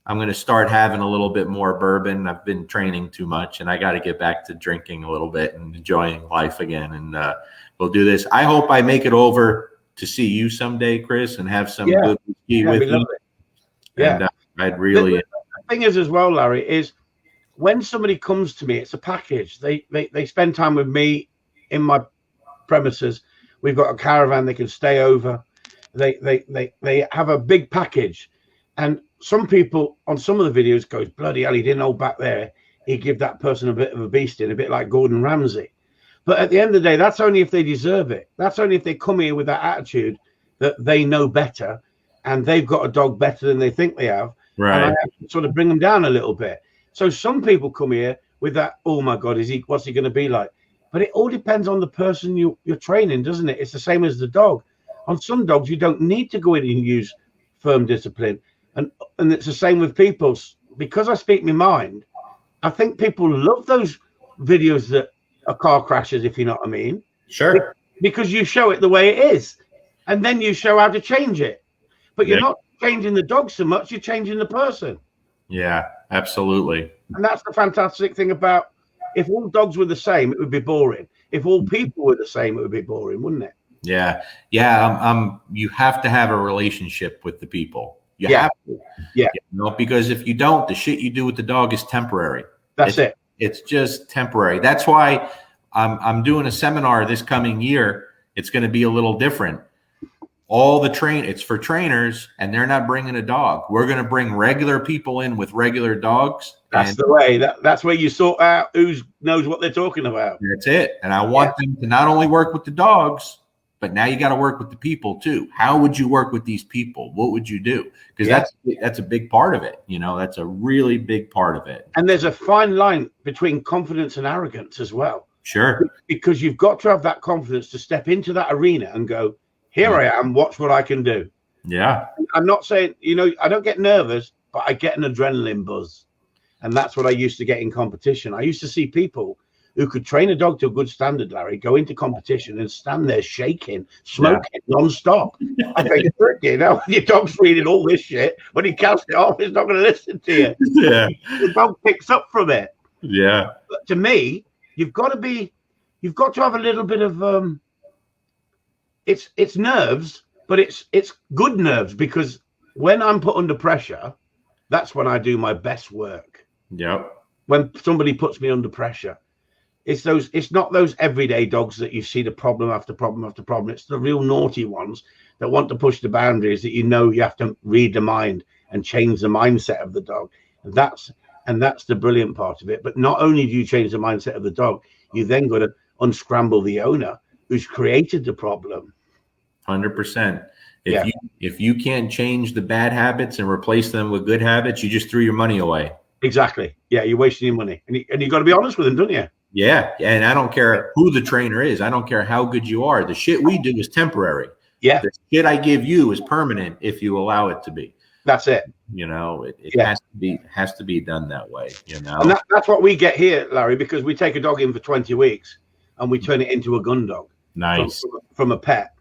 I'm going to start having a little bit more bourbon. I've been training too much, and I got to get back to drinking a little bit and enjoying life again. And we'll do this. I hope I make it over to see you someday, Chris, and have some good whiskey with you. And I'd really. The thing is, as well, Larry, is when somebody comes to me, it's a package. They spend time with me in my premises. We've got a caravan. They can stay over. They have a big package, and some people on some of the videos goes, "Bloody hell, he didn't hold back there. He give that person a bit of a beasting, a bit like Gordon Ramsay." But at the end of the day, that's only if they deserve it. That's only if they come here with that attitude that they know better, and they've got a dog better than they think they have. Right. And I have to sort of bring them down a little bit. So some people come here with that, "Oh my God, what's he going to be like?" But it all depends on the person you're training, doesn't it? It's the same as the dog. On some dogs, you don't need to go in and use firm discipline. And it's the same with people. because I speak my mind, I think people love those videos that are car crashes, if you know what I mean. Sure. Because you show it the way it is, and then you show how to change it. But you're not changing the dog so much, you're changing the person. Yeah, absolutely. And that's the fantastic thing about, if all dogs were the same, it would be boring. If all people were the same, it would be boring, wouldn't it? Yeah. You have to have a relationship with the people. You have to. Yeah. Because if you don't, the shit you do with the dog is temporary. That's it. It's just temporary. That's why I'm doing a seminar this coming year. It's going to be a little different. It's for trainers, and they're not bringing a dog. We're going to bring regular people in with regular dogs. That's the way. That's where you sort out who knows what they're talking about. That's it. And I want them to not only work with the dogs, but now you got to work with the people too. How would you work with these people? What would you do? Because that's a big part of it. That's a really big part of it. And there's a fine line between confidence and arrogance as well. Sure. Because you've got to have that confidence to step into that arena and go, here I am, watch what I can do. Yeah. I'm not saying, I don't get nervous, but I get an adrenaline buzz. And that's what I used to get in competition. I used to see people who could train a dog to a good standard, Larry, go into competition and stand there shaking, smoking non-stop. I think, when your dog's reading all this shit, when he casts it off, he's not going to listen to you. Yeah. The dog picks up from it. Yeah. But to me, you've got to have a little bit of it's nerves, but it's good nerves, because when I'm put under pressure, that's when I do my best work. Yep. When somebody puts me under pressure, it's not those everyday dogs that you see the problem after problem after problem. It's the real naughty ones that want to push the boundaries, that you have to read the mind and change the mindset of the dog. And that's the brilliant part of it. But not only do you change the mindset of the dog, you then got to unscramble the owner who's created the problem. 100%. If you can't change the bad habits and replace them with good habits, you just threw your money away. Exactly. Yeah, you're wasting your money, and you got to be honest with them, don't you? Yeah, and I don't care who the trainer is. I don't care how good you are. The shit we do is temporary. Yeah. The shit I give you is permanent if you allow it to be. That's it. It has to be done that way. And that's what we get here, Larry, because we take a dog in for 20 weeks and we turn it into a gun dog. Nice. From a pet.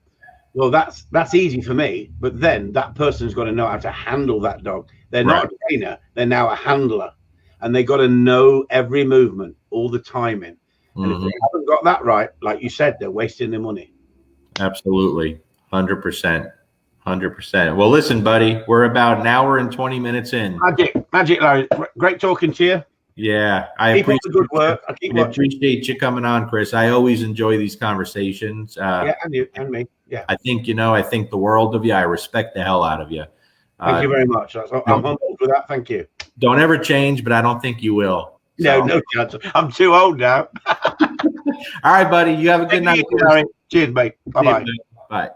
Well, that's easy for me, but then that person's got to know how to handle that dog. They're not a trainer, they're now a handler, and they got to know every movement, all the timing. And if they haven't got that right, like you said, they're wasting their money. Absolutely. 100%. 100%. Well, listen, buddy, we're about an hour and 20 minutes in. Magic, Larry. Great talking to you. Yeah, I appreciate the good work. I appreciate you coming on, Chris. I always enjoy these conversations. And you and me. Yeah. I think the world of you. I respect the hell out of you. Thank you very much. I'm humbled for that. Thank you. Don't ever change, but I don't think you will. So. No chance. I'm too old now. All right, buddy. You have a good night. Cheers, mate. Bye-bye. Bye.